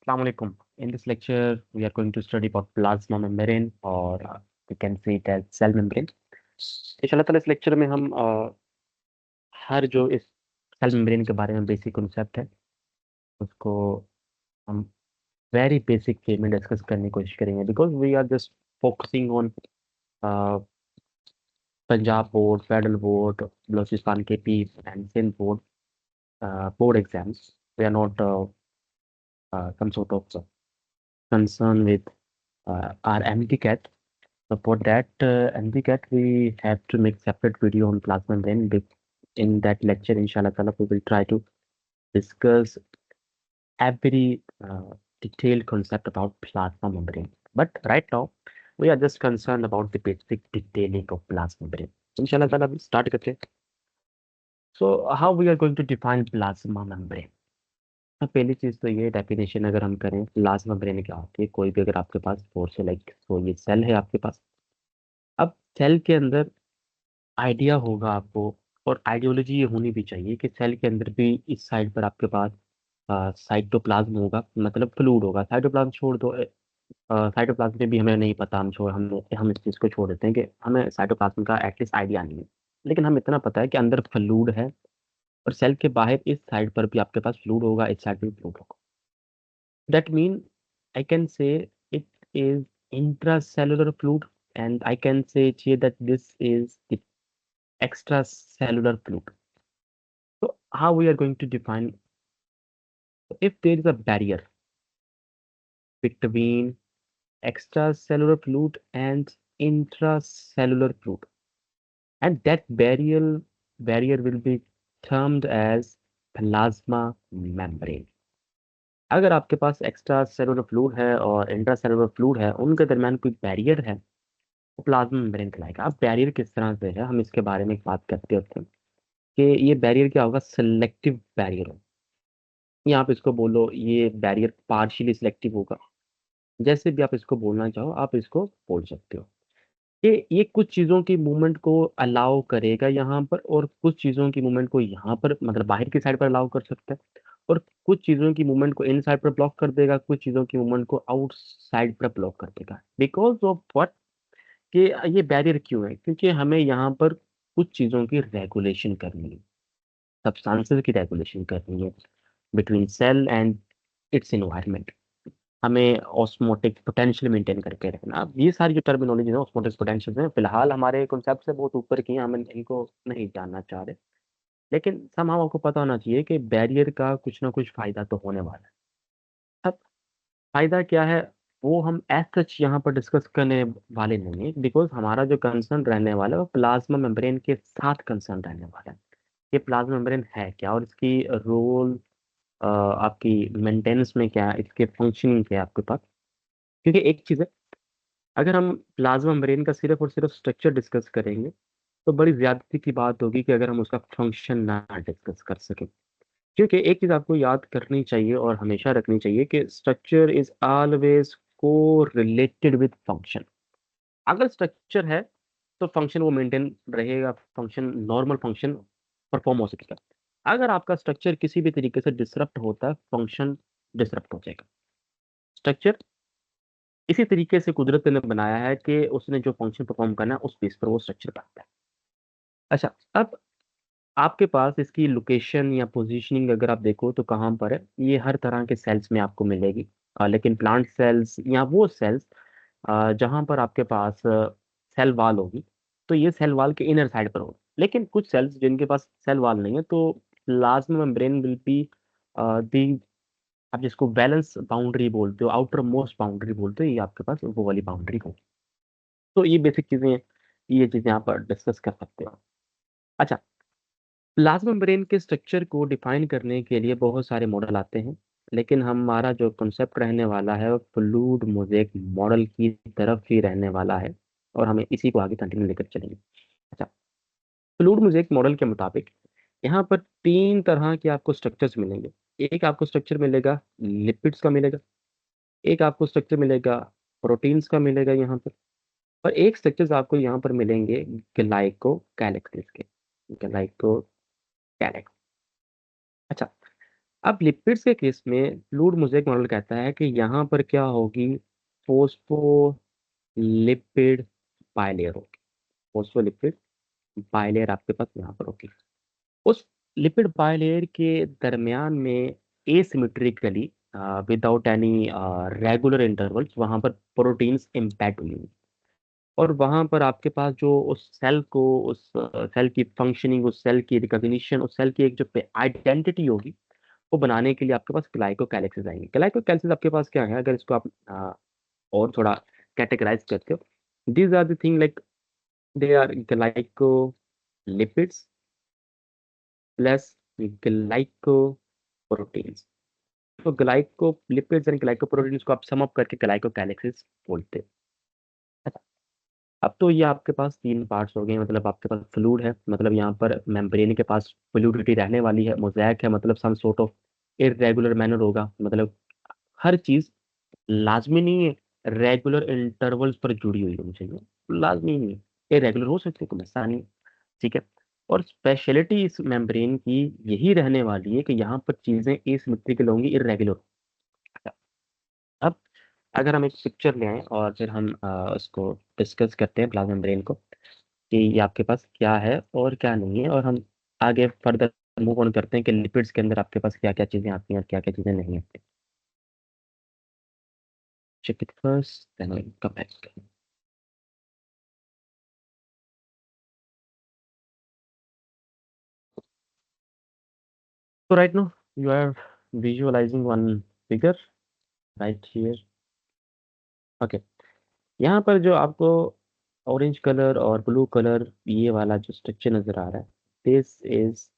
Assalamu alaikum. In this lecture, we are going to study about plasma membrane or we can say it as cell membrane. इंशाल्लाह ताला इस lecture में हम हर जो इस cell membrane के बारे में बेसिक कॉन्सेप्ट है उसको हम वेरी बेसिक वे में डिस्कस करने की कोशिश करेंगे because we are just focusing on Punjab board, federal board, Balochistan K P and Sindh board board exams. We are not some sort of concern with our MDCAT. So for that MDCAT, we have to make separate video on plasma membrane. In that lecture, inshallah ta'ala, we will try to discuss every detailed concept about plasma membrane. But right now, we are just concerned about the basic detailing of plasma membrane. Inshallah ta'ala, we start करते हैं. So how we are going to define plasma membrane? पहली चीज तो ये definition अगर हम करें plasma membrane क्या होती है. कोई भी अगर आपके पास फोर से लाइक तो ये सेल है आपके पास. अब सेल के अंदर आइडिया होगा आपको और आइडियोलॉजी ये होनी भी चाहिए कि सेल के अंदर भी इस साइड पर आपके पास साइटोप्लाज्म होगा, मतलब फ्लूइड होगा. साइटोप्लाज्म छोड़ दो, साइटोप्लाज्म में भी हमें नहीं पता, हम इस चीज़ को छोड़ देते हैं कि हमें साइटोप्लाज्म का एटलीस्ट आइडिया नहीं है. लेकिन हम इतना पता है कि अंदर फ्लूइड है और सेल के बाहर इस साइड पर भी आपके पास फ्लूइड होगा, इस साइड भी फ्लूइड होगा. That mean I can say it is intracellular fluid and I can say that this is extracellular fluid. So how we are going to define if there is a barrier between extracellular fluid and intracellular fluid, and that barrier will be termed as plasma membrane. अगर आपके पास extra cellular fluid है और intracellular fluid है, उनके दरमियान कोई barrier है, वो प्लाज्मा मेम्ब्रेन कहलाएगा. अब बैरियर किस तरह से है, हम इसके बारे में एक बात करते होते हैं कि ये बैरियर क्या होगा, सिलेक्टिव बैरियर हो, या आप इसको बोलो ये बैरियर पार्शियली सिलेक्टिव होगा. जैसे भी आप इसको बोलना चाहो आप इसको बोल सकते हो. ये कुछ चीज़ों की मूवमेंट को अलाउ करेगा यहाँ पर और कुछ चीज़ों की मूवमेंट को यहाँ पर मतलब बाहर की साइड पर अलाउ कर सकता है, और कुछ चीज़ों की मूवमेंट को इन साइड पर ब्लॉक कर देगा, कुछ चीज़ों की मूवमेंट को आउट साइड पर ब्लॉक कर देगा. बिकॉज ऑफ व्हाट, कि ये बैरियर क्यों है, क्योंकि हमें यहाँ पर कुछ चीज़ों की रेगुलेशन करनी है, सब्सटेंसेस की रेगुलेशन करनी है between cell and its environment. हमें ऑस्मोटिक पोटेंशियल मेंटेन करके रखना. अब ये सारी जो टर्मिनोलॉजी है ऑस्मोटिक पोटेंशियल है, फिलहाल हमारे कॉन्सेप्ट से बहुत ऊपर की हैं, हम इनको नहीं जानना चाह रहे. लेकिन समहाउ आपको पता होना चाहिए कि बैरियर का कुछ ना कुछ फायदा तो होने वाला है. अब फायदा क्या है वो हम एज सच यहाँ पर डिस्कस करने वाले नहीं है, बिकॉज हमारा जो कंसर्न रहने वाला है वो प्लाज्मा मेम्ब्रेन के साथ कंसर्न रहने वाला है. ये प्लाज्मा मेम्ब्रेन है क्या और इसकी रोल आपकी मेंटेनेंस में क्या है, इसके फंक्शनिंग क्या है आपके पास. क्योंकि एक चीज़ है, अगर हम प्लाज्मा मेम्ब्रेन का सिर्फ और सिर्फ स्ट्रक्चर डिस्कस करेंगे तो बड़ी ज्यादती की बात होगी कि अगर हम उसका फंक्शन ना डिस्कस कर सकें. क्योंकि एक चीज़ आपको याद करनी चाहिए और हमेशा रखनी चाहिए कि स्ट्रक्चर इज ऑलवेज को रिलेटेड विद फंक्शन. अगर स्ट्रक्चर है तो फंक्शन वो मेंटेन रहेगा, फंक्शन नॉर्मल फंक्शन परफॉर्म हो सकेगा. अगर आपका स्ट्रक्चर किसी भी तरीके से डिसरप्ट होता है, फंक्शन डिसरप्ट हो जाएगा. स्ट्रक्चर इसी तरीके से कुदरत ने बनाया है कि उसने जो फंक्शन परफॉर्म करना है उस बेस पर वो स्ट्रक्चर करता है. अच्छा, अब आपके पास इसकी लोकेशन या पोजीशनिंग अगर आप देखो तो कहाँ पर है, ये हर तरह के सेल्स में आपको मिलेगी. लेकिन प्लांट सेल्स या वो सेल्स जहाँ पर आपके पास सेल वाल होगी, तो ये सेल वाल के इनर साइड पर होगी. लेकिन कुछ सेल्स जिनके पास सेल वाल नहीं है तो plasma membrane will be the, आप जिसको वैलेंस बाउंड्री बोलते हो, आउटर मोस्ट बाउंड्री बोलते हो, ये आपके पास वो वाली बाउंड्री हो. तो ये बेसिक चीजें हैं, ये चीजें यहाँ पर डिस्कस कर सकते हो. अच्छा, प्लाज्मा मेम्ब्रेन के स्ट्रक्चर को डिफाइन करने के लिए बहुत सारे मॉडल आते हैं, लेकिन हमारा जो कॉन्सेप्ट रहने वाला है वो फ्लूइड मोज़ेक मॉडल की तरफ ही रहने वाला है और हमें इसी को आगे कंटिन्यू लेकर चलेंगे. अच्छा, फ्लूइड मोज़ेक मॉडल के मुताबिक यहाँ पर तीन तरह के आपको स्ट्रक्चर्स मिलेंगे. एक आपको स्ट्रक्चर मिलेगा लिपिड्स का मिलेगा, एक आपको स्ट्रक्चर मिलेगा प्रोटीन्स का मिलेगा यहाँ पर, और एक स्ट्रक्चर्स आपको यहाँ पर मिलेंगे ग्लाइको कैलेक्सिस के, ग्लाइको कैलेक्स. अच्छा, अब लिपिड्स के केस में फ्लूइड मोज़ेक मॉडल कहता है कि यहाँ पर क्या होगी, फोस्फोलिपिड बाइलेयर होगी। फोस्फोलिपिड बाइलेयर आपके पास यहाँ पर होगी। उस लिपिड बाइलेयर के दरमियान में एसिमेट्रिकली विदाउट एनी रेगुलर इंटरवल्स वहां पर प्रोटीन्स इम्पैक्ट हुई। और वहां पर आपके पास जो उस सेल को, उस सेल की फंक्शनिंग, उस सेल की रिकॉग्निशन, उस सेल की एक जो आइडेंटिटी होगी, वो बनाने के लिए आपके पास ग्लाइकोकैलिक्सेस आएंगे। ग्लाइकोकैलिक्सेस आपके पास क्या है, अगर इसको आप और थोड़ा कैटेगराइज करते हो, these are the thing like they are glycolipids plus glycoproteins. तो ग्लाइकोलिपिड्स एंड ग्लाइकोप्रोटीन्स को आप सम अप करके ग्लाइकोकैलिक्सेस बोलते हैं। अच्छा, अब तो ये आपके पास तीन पार्ट्स हो गए, मतलब आपके पास फ्लूइड है, मतलब यहाँ पर मेम्ब्रेन के पास फ्लूइडिटी रहने वाली है। मोज़ेक है, मतलब some sort of irregular manner होगा, मतलब हर चीज लाजमी नहीं है रेगुलर इंटरवल्स पर जुड़ी हुई होनी चाहिए, लाजमी नहीं है, इरेगुलर हो सकती है, कोई मसला नहीं। ठीक है। और स्पेशलिटी इस मेम्ब्रेन की यही रहने वाली है कि यहाँ पर चीजें एसिमेट्रिकल होंगी, इरेगुलर। अब अगर हम एक पिक्चर ले आए और फिर हम उसको डिस्कस करते हैं प्लाज्मा मेम्ब्रेन को, कि ये आपके पास क्या है और क्या नहीं है, और हम आगे फर्दर मूव ऑन करते हैं कि लिपिड्स के अंदर आपके पास क्या क्या चीजें आती हैं और क्या क्या चीजें नहीं आती। Check it first then I come back. So right now you are visualizing one figure right here. Okay. यहाँ पर जो आपको ऑरेंज कलर और ब्लू कलर ये वाला जो स्ट्रक्चर नजर आ रहा है, दिस इज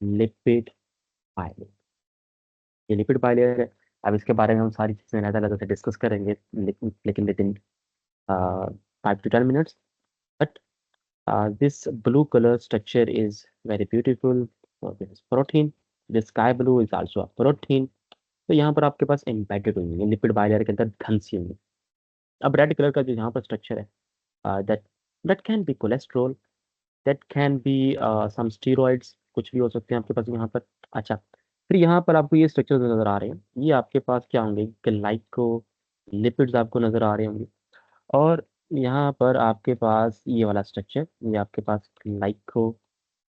लिपिड बाइलेयर। ये लिपिड बाइलेयर है। अब इसके बारे में हम सारी चीजें अलग से डिस्कस करेंगे, लेकिन with in 5 to 10 minutes। But this blue color structure is very beautiful. So this is protein. The sky blue is also a protein. तो यहाँ पर आपके पास एम्बेडेड हुई है लिपिड बाइलेयर के अंदर धंसी हुई है। अब रेड कलर का जो यहाँ पर स्ट्रक्चर है, that that can be cholesterol, that can be some steroids, कुछ भी हो सकते हैं आपके पास यहाँ पर। अच्छा, फिर यहाँ पर आपको ये स्ट्रक्चर नजर आ रहे हैं, ये आपके पास क्या होंगे, ग्लाइको लिपिड्स आपको नजर आ रहे होंगे। और यहाँ पर आपके पास ये वाला स्ट्रक्चर, ये आपके पास ग्लाइको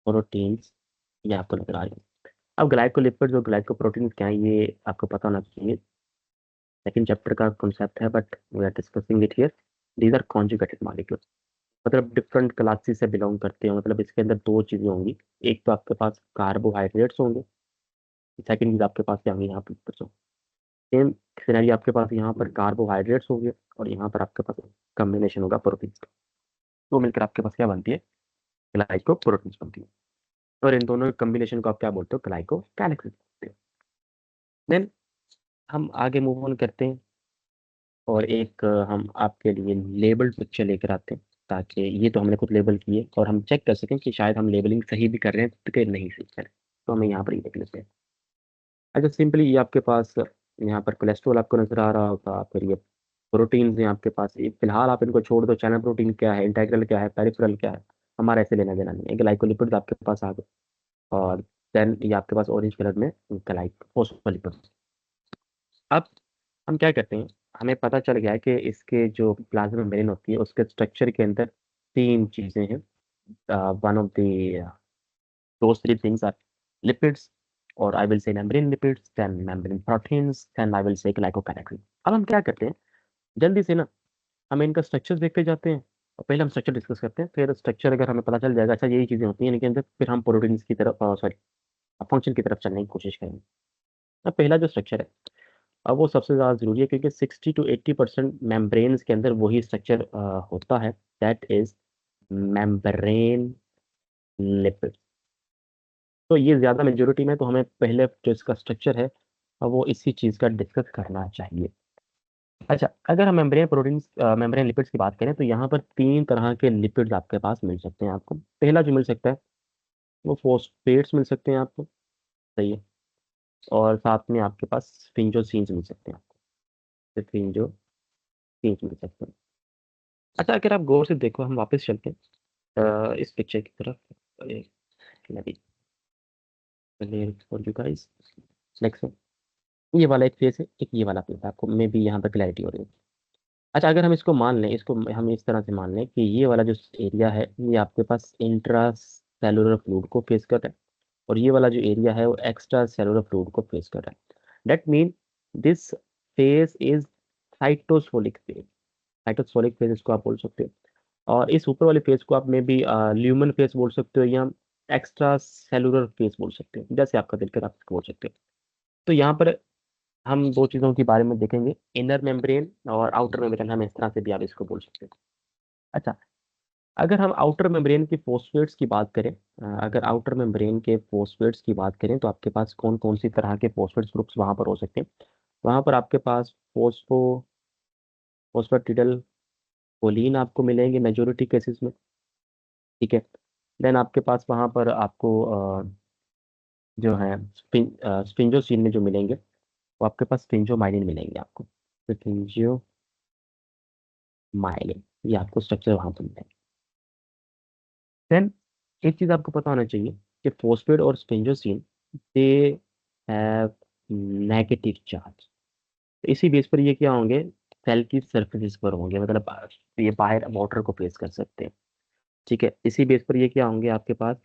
प्रोटीन्स, ये आपको नजर आ रही है। अब ग्लाइकोलिपिड्स और ग्लाइकोप्रोटीन्स क्या है, ये आपको पता होना चाहिए। सेकंड चैप्टर का कॉन्सेप्ट है, but we are discussing it here. These are conjugated molecules, मतलब डिफरेंट क्लासेस से बिलोंग करते हैं। मतलब इसके अंदर दो चीजें होंगी, एक तो आपके पास कार्बोहाइड्रेट्स होंगे, सेकंड चीज आपके पास क्या होंगी, यहाँ पर सेम सिनेरियो आपके पास यहाँ पर कार्बोहाइड्रेट्स होंगे और यहाँ पर आपके पास कम्बिनेशन होगा प्रोटीन। तो मिलकर आपके पास क्या बनती है, ग्लाइकोप्रोटीन्स बनती है। और इन दोनों के कम्बिनेशन को आप क्या बोलते हो, ग्लाइकोकैलिक्स बोलते हो। देन हम आगे मूव ऑन करते हैं और एक हम आपके लिए लेबल्ड पिक्चर लेकर आते हैं, ताकि ये तो हमने खुद लेबल किए और हम चेक कर सकें कि शायद हम लेबलिंग सही भी कर रहे हैं तो कि नहीं सही कर रहे हैं। तो हमें यहाँ पर ये देख लेते हैं। अच्छा, सिंपली ये आपके पास यहाँ पर कोलेस्ट्रॉल आपको नजर आ रहा होगा, फिर ये प्रोटीन्स हैं आपके पास। ये फिलहाल आप इनको छोड़ दो, चैनल प्रोटीन क्या है, इंटेग्रल क्या है, पेरिफेरल क्या है, हमारा ऐसे लेना देना नहीं है। ग्लाइकोलिपिड्स आपके पास आ गए, और देन ये आपके पास ऑरेंज कलर में ग्लाइकोफॉस्फोलिपिड्स। अब हम क्या करते हैं, हमें पता चल गया है कि इसके जो प्लाज्मा मेम्ब्रेन होती है उसके स्ट्रक्चर के अंदर तीन चीजें हैं। One of the those three things are lipids, or I will say membrane lipids, then membrane proteins, then I will say glycocarotin। अब हम क्या करते हैं, जल्दी से ना हम इनका स्ट्रक्चर देखते जाते हैं, और पहले हम स्ट्रक्चर डिस्कस करते हैं, फिर स्ट्रक्चर अगर हमें पता चल जाएगा अच्छा यही चीजें होती हैं इनके अंदर, फिर हम प्रोटीन्स की तरफ, सॉरी, फंक्शन की तरफ चलने की कोशिश करेंगे। अब पहला जो स्ट्रक्चर है, अब वो सबसे ज़्यादा ज़रूरी है, क्योंकि 60 to 80% मेम्ब्रेन्स के अंदर वही स्ट्रक्चर होता है, दैट इज मेम्ब्रेन लिपिड। तो ये ज़्यादा मेजोरिटी में, तो हमें पहले जो इसका स्ट्रक्चर है वो इसी चीज़ का डिस्कस करना चाहिए। अच्छा, अगर हम मेम्ब्रेन प्रोटीन्स, मेम्ब्रेन लिपिड्स की बात करें, तो यहाँ पर तीन तरह के लिपिड्स आपके पास मिल सकते हैं आपको। पहला जो मिल सकता है वो फॉस्फेट्स मिल सकते हैं आपको, सही है। और साथ में आपके पास स्फिंजोसीन्स मिल सकते हैं आपको, स्फिंजोसीन्स मिल सकते हैं। अच्छा, अगर आप गौर से देखो, हम वापस चलते हैं इस पिक्चर की तरफ। Let me clear it for you guys। Next, ये वाला एक फेस है, एक ये वाला फेस है, आपको मे भी यहाँ पर क्लैरिटी हो रही है। अच्छा, अगर हम इसको मान लें, इसको हम इस तरह से मान लें कि ये वाला जो एरिया है ये आपके पास इंट्रा सेलुलर फ्लूइड को फेस कर रहा है, और ये वाला जो एरिया है वो एक्स्ट्रा सेलुलर फ्लूइड को फेस कर रहा है। That mean this face is cytosolic phase. Cytosolic phase इसको आप बोल सकते हो, और इस ऊपर वाले फेज को आप मे बी ल्यूमन फेज बोल सकते हो, या एक्स्ट्रा सेलुलर फेज बोल सकते हो, जैसे आपका दिल कर आप इसको बोल सकते हो। तो यहाँ पर हम दो चीज़ों के बारे में देखेंगे, इनर मेम्ब्रेन और आउटर मेम्ब्रेन, हम इस तरह से भी आप इसको बोल सकते हैं। अच्छा, अगर हम आउटर मेम्ब्रेन के फोस्फेट्स की बात करें, अगर आउटर मेम्ब्रेन के फोस्फेट्स की बात करें तो आपके पास कौन कौन सी तरह के फोस्फेट्स ग्रुप्स वहाँ पर हो सकते हैं। वहाँ पर आपके पास फोस्फेटिडल कोलिन आपको मिलेंगे मेजोरिटी केसेस में, ठीक है। देन आपके पास वहाँ पर आपको जो है स्पिंजोसिन में जो मिलेंगे वो आपके पास स्पिंजोमाइलिन मिलेंगे आपको। स्पिंजोमाइलिन, ये आपको स्ट्रक्चर वहाँ पर मिलेंगे। देन एक चीज़ आपको पता होना चाहिए कि फोस्फेट और स्पिंजोसिन दे हैव नेगेटिव चार्ज। इसी बेस पर ये क्या होंगे, सेल की सरफेसेस पर होंगे, मतलब ये बाहर वाटर को फेस कर सकते हैं, ठीक है। इसी बेस पर ये क्या होंगे आपके पास,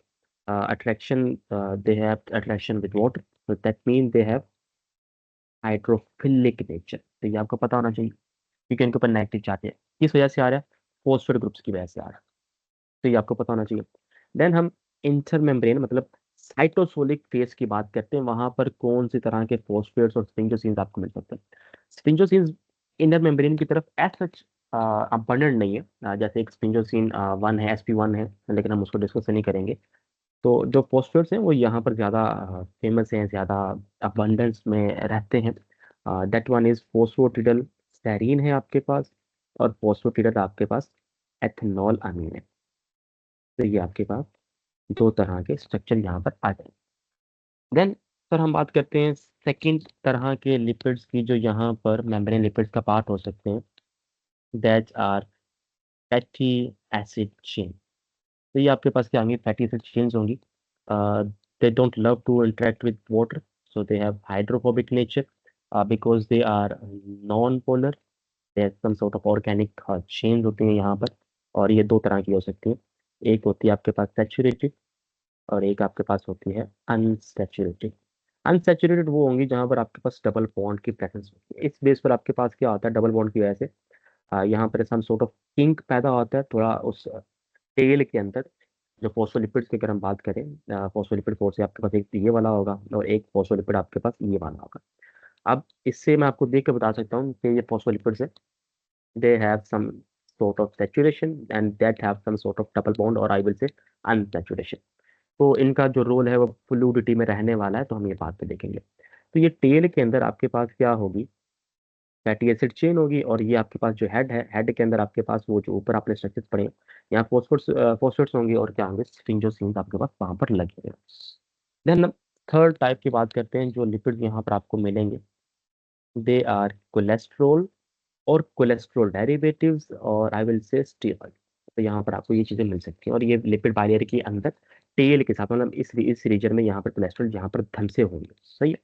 attraction, they have attraction with water, तो that mean they have hydrophilic nature. तो ये आपको पता होना चाहिए, क्योंकि इनके ऊपर नेगेटिव चार्ज है। किस वजह से आ रहा है, फोस्फेट ग्रुप्स की वजह से आ रहा है, तो ये आपको पता होना चाहिए। देन हम इंटर मेम्ब्रेन मतलब साइटोसोलिक फेस की बात करते हैं, वहां पर कौन सी तरह के फोस्फेट्स और स्पिंजोसिन्स आपको मिल सकते हैं। स्पिंजोसिन्स इनर मेम्ब्रेन की तरफ एज सच अबंडेंट नहीं है, जैसे एक स्पिंजोसिन वन है, SP1 है, लेकिन हम उसको डिस्कस नहीं करेंगे। तो जो फोस्फेट्स हैं वो यहाँ पर ज़्यादा फेमस हैं, ज़्यादा अबंडेंस में रहते हैं। दैट वन इज फोस्फोटिडल स्टेरीन है आपके पास, और फोस्फोटिडल आपके पास एथेनॉल अमीन है। तो ये आपके पास दो तरह के स्ट्रक्चर यहाँ पर आ जाए। देन सर हम बात करते हैं सेकंड तरह के लिपिड्स की, जो यहाँ पर मेम्ब्रेन लिपिड्स का पार्ट हो सकते हैं, that are fatty acid chain. तो ये आपके पास क्या होंगी, फैटी एसिड चेन्स होंगी। They don't love to interact with water, so they have hydrophobic nature, because they are non polar. There some sort of organic chains होती हैं यहाँ पर, और ये दो तरह की हो सकती हैं। एक होती है आपके पास सैचुरेटेड, और एक आपके पास होती है अनसैचुरेटेड। अनसैचुरेटेड वो होंगी जहाँ पर आपके पास डबल बॉन्ड की प्रेजेंस होती है। इस बेस पर आपके पास क्या होता है, डबल बॉन्ड की वजह से यहाँ पर सम सॉर्ट ऑफ किंक पैदा होता है थोड़ा उस टेल के अंदर। जो फोस्फोलिपिड्स की अगर हम बात करें, फोस्फोलिपिड फोर्स से आपके पास एक ये वाला होगा और एक फोस्फोलिपिड आपके पास ये वाला होगा। अब इससे मैं आपको देख के बता सकता हूँ कि ये फोस्फोलिपिड्स है, they have some sort of saturation and that have some sort of double bond, और I will say unsaturation। तो इनका जो रोल है वो फ्लूडिटी में रहने वाला है, तो हम ये बात पे देखेंगे। तो ये टेल के अंदर आपके पास क्या होगी, फैटी एसिड चेन होगी, और ये आपके पास जो हेड है, हेड के अंदर आपके पास वो जो ऊपर आपने स्ट्रक्चर्स पढ़े हैं, यहाँ फोस्फोर्स फोस्फेट्स होंगे, और क्या होंगे, स्फिंक्सोसिन्स आपके पास वहां पर लगे हुए। देन हम थर्ड टाइप की बात करते हैं, जो लिपिड यहाँ पर आपको मिलेंगे, दे आर कोलेस्ट्रोल और कोलेस्ट्रॉल डेरिवेटिव्स, और आई विल से स्टीरॉइड। तो यहाँ पर आपको ये चीज़ें मिल सकती हैं, और ये लिपिड बाइलेयर के अंदर टेल के साथ, मतलब इस रीजन में यहाँ पर कोलेस्ट्रॉल यहाँ पर धन से होंगे, सही है।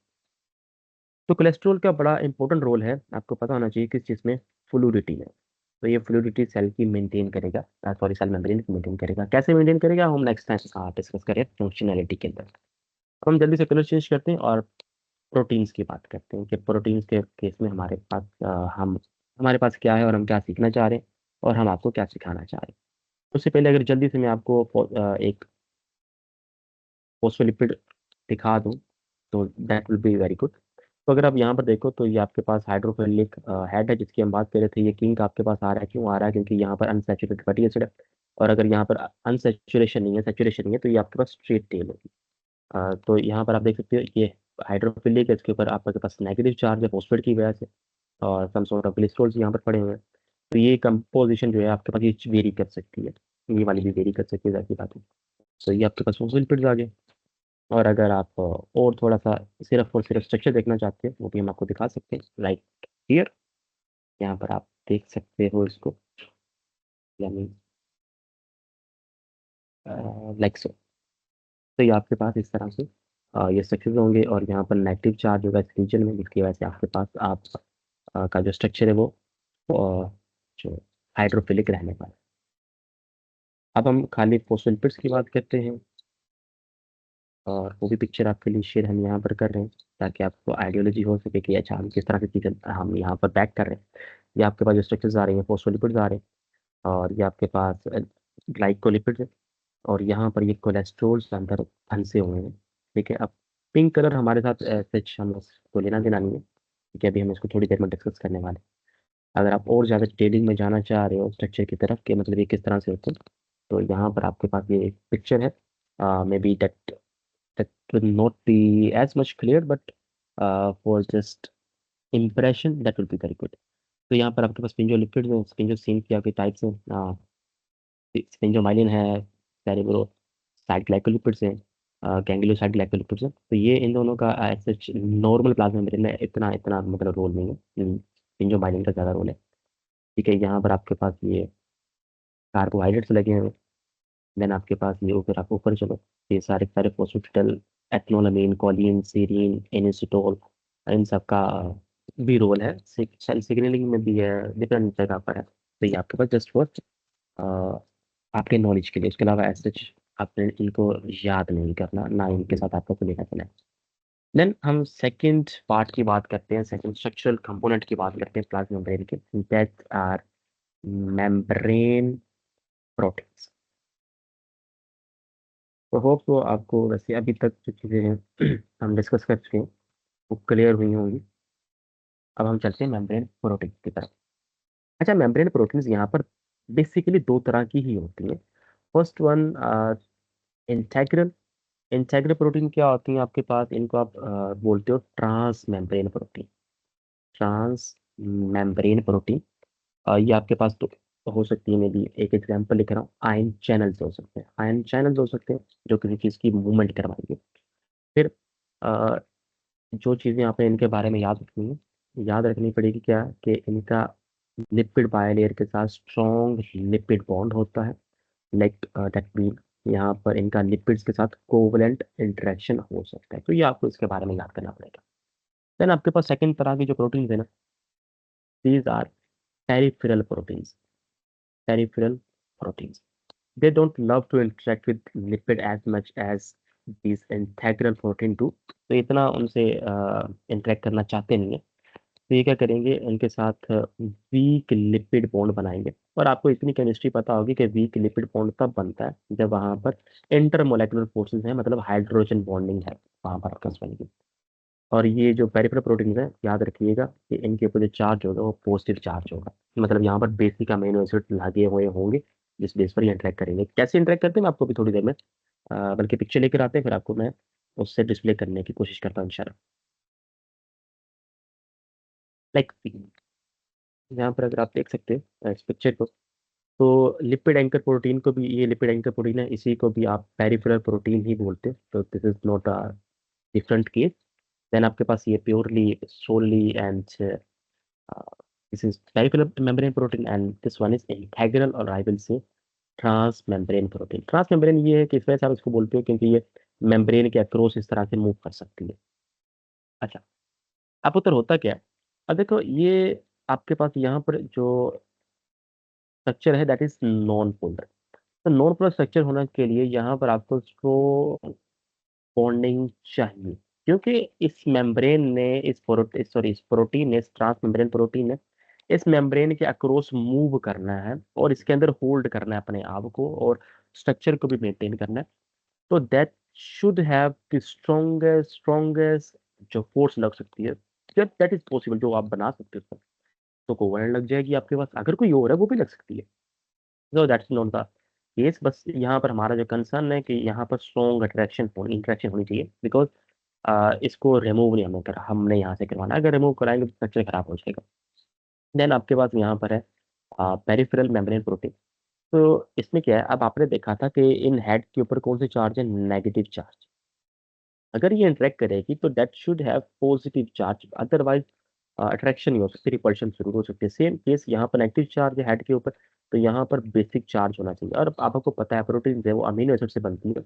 तो कोलेस्ट्रॉल का बड़ा इंपॉर्टेंट रोल है, आपको पता होना चाहिए किस चीज़ में, फ्लूडिटी में। तो ये फ्लूडिटी सेल की मेंटेन करेगा, सॉरी सेल मेम्ब्रेन की मेंटेन करेगा। कैसे मेंटेन करेगा हम नेक्स्ट टाइम डिस्कस करें फंक्शनैलिटी के अंदर। अब हम जल्दी से कलर चेंज करते हैं और प्रोटीन्स की बात करते हैं कि प्रोटीन्स के केस में हमारे पास हम हमारे पास क्या है, और हम क्या सीखना चाह रहे हैं, और हम आपको क्या सिखाना चाह रहे हैं। उससे पहले अगर जल्दी से मैं आपको एक फोस्फोलिपिड दिखा दूं, तो that will be very good. तो अगर आप यहाँ पर देखो तो ये आपके पास हाइड्रोफिलिक हेड है जिसकी हम बात कर रहे थे। ये किंग आपके पास आ रहा है, क्यों आ रहा है, क्योंकि यहाँ पर अनसैचुरेटेड फैटी एसिड है, और अगर यहाँ पर अनसेचुरेशन नहीं है, सेचुरेशन नहीं है, तो ये आपके पास स्ट्रेट टेल होगी। तो यहाँ पर आप देख सकते हो ये हाइड्रोफिलिक है, इसके ऊपर आपके पास नेगेटिव चार्ज है फोस्फेट की वजह से, और सम सॉर्ट ऑफ ग्लिसरॉल्स यहाँ पर पड़े हुए हैं। तो ये कंपोजिशन जो है आपके पास ये वेरी कर सकती है, ये वाली भी वेरी कर सकती है, जाहिर सी बात है। तो ये आपके पास फोस्फोलिपिड्स आ गए। और अगर आप और थोड़ा सा सिर्फ और सिर्फ स्ट्रक्चर देखना चाहते हैं, वो भी हम आपको दिखा सकते हैं, लाइक हियर, यहाँ पर आप देख सकते हो इसको, यानी लाइक सो। तो ये आपके पास इस तरह से ये सक्सेस होंगे और यहाँ पर नेगेटिव चार्ज होगा इस रीजन में, जिसकी वजह से आपके पास आप का जो स्ट्रक्चर है वो जो हाइड्रोफिलिक रहने वाला है। अब हम खाली फोस्फोलिपिड्स की बात करते हैं, और वो भी पिक्चर आपके लिए शेयर हम यहाँ पर कर रहे हैं, ताकि आपको आइडियोलॉजी हो सके कि अच्छा हम किस तरह की चीज़ें हम यहाँ पर बैक कर रहे हैं। ये आपके पास जो स्ट्रक्चर्स आ रहे हैं फोस्फोलिपिड्स आ रहे हैं, और ये आपके पास ग्लाइकोलिपिड्स है, और यहाँ पर ये कोलेस्ट्रोल अंदर फंसे हुए हैं। ठीक है, अब पिंक कलर हमारे साथ सच हम इसको लेना देना नहीं है, ठीक है, अभी हम इसको थोड़ी देर में डिस्कस करने वाले हैं। अगर आप और ज़्यादा डिटेलिंग में जाना चाह रहे हो स्ट्रक्चर की तरफ कि मतलब ये किस तरह से होते हैं, तो यहाँ पर आपके पास ये पिक्चर है, may be that will not be as much clear, but for just impression that will be very good. तो यहाँ पर आपके पास स्पिंजोलिपिड्स हैं, स्पिंजोसिन की आपके टाइप्स हैं, स्पिंजोमाइलिन है, सेरेब्रो साइड ग्लाइकोलिपिड्स हैं, गैंग्लियोसाइड ग्लाइकोलिपिड्स हैं। तो ये इन दोनों का सच नॉर्मल प्लाज्मा मेम्ब्रेन में इतना इतना मतलब रोल नहीं है, स्पिंजोमाइलिन का ज़्यादा रोल है। ठीक है, यहाँ पर आपके पास ये कार्बोहाइड्रेट्स लगे हैं, देन आपके पास ये ऊपर आप ऊपर चलो, ये सारे सारे फोस्फेटिडल, एथनोलामीन, कॉलिन, सीरीन, इनिसिटोल, इन सब का भी रोल है। सेल सिग्नलिंग में भी है, डिफरेंट जगह पर है। तो ये आपके पास जस्ट फॉर आपके नॉलेज के लिए, उसके अलावा ऐसे आपने इनको याद नहीं करना, ना इनके साथ आपको को लेना चलना है। देन हम सेकंड पार्ट की बात करते हैं, सेकंड स्ट्रक्चरल कंपोनेंट की बात करते हैं प्लाज्मा मेम्ब्रेन के, दैट आर मेम्ब्रेन प्रोटीन्स। तो होप तो आपको वैसे अभी तक जो चीज़ें हैं हम डिस्कस कर चुके हैं वो क्लियर हुई होंगी। अब हम चलते हैं मेम्ब्रेन प्रोटीन की तरफ। अच्छा, मेम्ब्रेन प्रोटीन्स यहाँ पर बेसिकली दो तरह की ही होती हैं। First one integral. Integral protein क्या होती हैं आपके पास, इनको आप बोलते हो transmembrane protein. Transmembrane protein, ये आपके पास तो हो सकती है, मैं भी एक एग्जांपल लिख रहा हूँ, आयन चैनल्स हो सकते हैं, आयन चैनल्स हो सकते हैं जो किसी चीज़ की मूवमेंट करवाएंगे। फिर जो चीज़ें आपने इनके बारे में याद रखनी है, याद रखनी पड़ेगी क्या, कि इनका लिपिड बायलेयर के साथ स्ट्रॉन्ग लिपिड बॉन्ड होता है, लाइक दैट मीन यहाँ पर इनका लिपिड्स के साथ कोवलेंट इंटरेक्शन हो सकता है। तो ये आपको इसके बारे में याद करना पड़ेगा। देन आपके पास सेकंड तरह की जो प्रोटीन्स है ना, these are peripheral proteins. Peripheral proteins, they don't love to interact with lipid as much as these integral protein do। तो इतना उनसे इंटरेक्ट करना चाहते नहीं है। तो ये क्या करेंगे, इनके साथ वीक लिपिड बॉन्ड बनाएंगे। और आपको इतनी केमिस्ट्री पता होगी कि वीक लिपिड बॉन्ड तब बनता है जब वहाँ पर इंटरमोलेकुलर फोर्सेस हैं, मतलब हाइड्रोजन बॉन्डिंग है वहाँ पर आपस में। और ये जो पेरिफेरल प्रोटीन है, याद रखिएगा कि इनके ऊपर जो चार्ज होगा वो पॉजिटिव चार्ज होगा, मतलब यहाँ पर बेसिक अमीनो एसिड लगे हुए होंगे जिस बेस पर ये इंटरेक्ट करेंगे। कैसे इंटरेक्ट करते हैं मैं आपको भी थोड़ी देर में बल्कि पिक्चर लेकर आते हैं, फिर आपको मैं उससे डिस्प्ले करने की कोशिश करता हूँ इंशाल्लाह। लाइक यहाँ पर अगर आप देख सकते हैं इस पिक्चर को, तो लिपिड एंकर प्रोटीन को भी, ये लिपिड एंकर प्रोटीन है, इसी को भी आप पेरिफेरल प्रोटीन ही बोलते हैं। तो this is not a different case. Then आपके पास ये purely solely and this is peripheral membrane protein, and this one is integral, और I will say transmembrane protein. Transmembrane ये है कि इस वजह से आप इसको बोलते हो क्योंकि ये मेम्ब्रेन के अक्रॉस इस तरह से मूव कर सकती है। अच्छा, अब उत्तर होता क्या है। अब देखो, ये आपके पास यहाँ पर जो स्ट्रक्चर है दैट इज नॉन पोलर। तो नॉन पोलर स्ट्रक्चर होने के लिए यहाँ पर आपको स्ट्रॉन्ग बॉन्डिंग चाहिए, क्योंकि इस मेम्ब्रेन ने इस प्रोटीन, सॉरी इस प्रोटीन ने, इस ट्रांस मेम्ब्रेन प्रोटीन ने इस मेम्ब्रेन के अक्रॉस मूव करना है और इसके अंदर होल्ड करना है अपने आप को, और स्ट्रक्चर को भी मेंटेन करना है। तो that should have the strongest जो फोर्स लग सकती है, दैट इज पॉसिबल, जो आप बना सकते हो उसमें। तो कोवलेंट लग जाएगी आपके पास, अगर कोई और है वो भी लग सकती है। So that's not the case. बस यहाँ पर हमारा जो कंसर्न है कि यहाँ पर स्ट्रॉन्ग अट्रैक्शन होनी, इंट्रैक्शन होनी चाहिए, बिकॉज इसको रिमूव नहीं हमने यहाँ से करवाना। अगर रिमूव कराएंगे तो स्ट्रक्चर खराब हो जाएगा। देन आपके पास यहाँ पर है पेरिफेरल मेम्ब्रेन प्रोटीन। तो इसमें क्या है, अब आपने देखा था कि इन हेड के ऊपर कौन से चार्ज है, नेगेटिव चार्ज। अगर ये इंटरेक्ट करेगी तो that should have positive charge, otherwise attraction नहीं हो सकती, रिपल्शन शुरू हो सकती है। सेम केस यहाँ पर नेगेटिव चार्ज है हेड के ऊपर, तो यहाँ पर बेसिक चार्ज होना चाहिए। और अब आपको पता है प्रोटीन है वो अमीनो एसिड से बनती है।